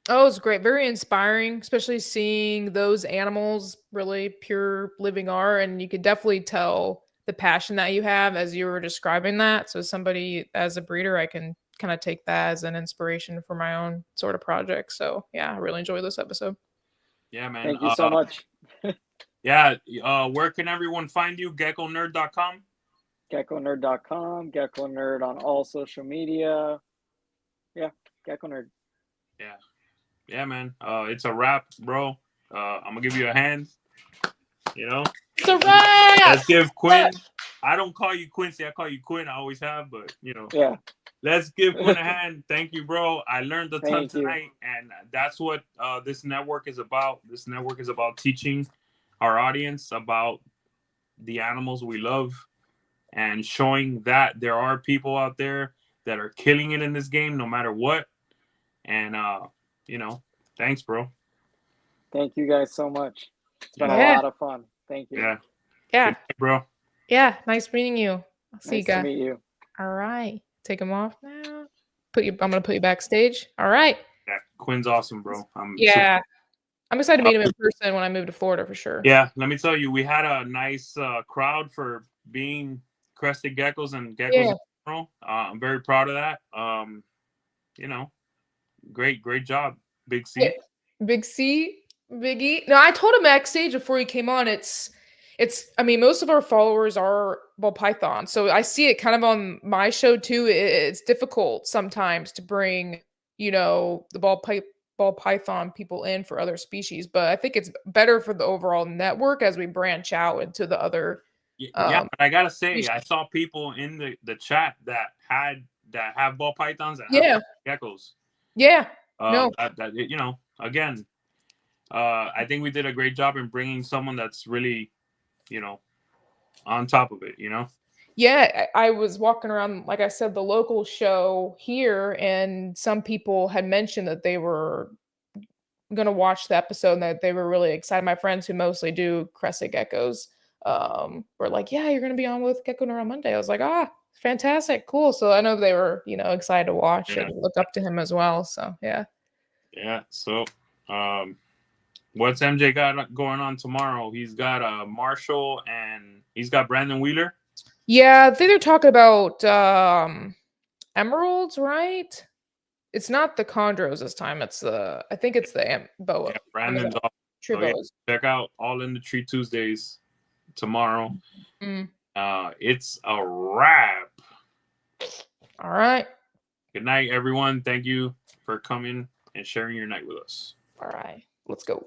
Oh, it was great. Very inspiring, especially seeing those animals really pure living are. And you could definitely tell the passion that you have as you were describing that. So somebody as a breeder, I can kind of take that as an inspiration for my own sort of project. So yeah, I really enjoyed this episode. Yeah, man. Thank you so much. Yeah. Where can everyone find you? GeckoNerd.com? GeckoNerd.com, Gecko Nerd on all social media. Yeah, Gecko Nerd. Yeah, man. It's a wrap, bro. I'm gonna give you a hand. You know, It's a wrap. let's give Quinn. I don't call you Quincy. I call you Quinn. I always have, but you know. Yeah. Let's give Quinn a hand. Thank you, bro. I learned a ton Thank you. tonight, and that's what this network is about. This network is about teaching our audience about the animals we love and showing that there are people out there that are killing it in this game no matter what. And you know, thanks, bro. Thank you guys so much. It's been a Yeah. lot of fun. Thank you. Yeah. Yeah. Good night, bro. Yeah. Nice meeting you. I'll see you Nice to guys. meet you. All right. Take them off now. I'm gonna put you backstage. All right. Yeah, Quinn's awesome, bro. Yeah. I'm excited to meet him in person when I move to Florida for sure. Yeah, let me tell you, we had a nice crowd for being Crested Geckos and Geckos in general. I'm very proud of that. You know, great job, Big C. Yeah. Big C, Big E. No, I told him backstage before he came on. It's. I mean, most of our followers are ball python, so I see it kind of on my show too. It's difficult sometimes to bring, the ball python people in for other species, but I think it's better for the overall network as we branch out into the other. Yeah, but I gotta say, I saw people in the chat that have ball pythons and have geckos. Yeah. No. Again, I think we did a great job in bringing someone that's really, on top of it, Yeah, I was walking around, like I said, the local show here, and some people had mentioned that they were going to watch the episode and that they were really excited. My friends who mostly do crested geckos were like, yeah, you're going to be on with Gecko Nerd on Monday. I was like, fantastic, cool. So I know they were, excited to watch and look up to him as well. So, yeah. Yeah, so what's MJ got going on tomorrow? He's got Marshall and he's got Brandon Wheeler. Yeah, I think they're talking about emeralds, right? It's not the chondros this time. I think it's the boa. Yeah, Brandon's off. Tree boas. Check out All in the Tree Tuesdays tomorrow. It's a wrap. All right. Good night, everyone. Thank you for coming and sharing your night with us. All right. Let's go.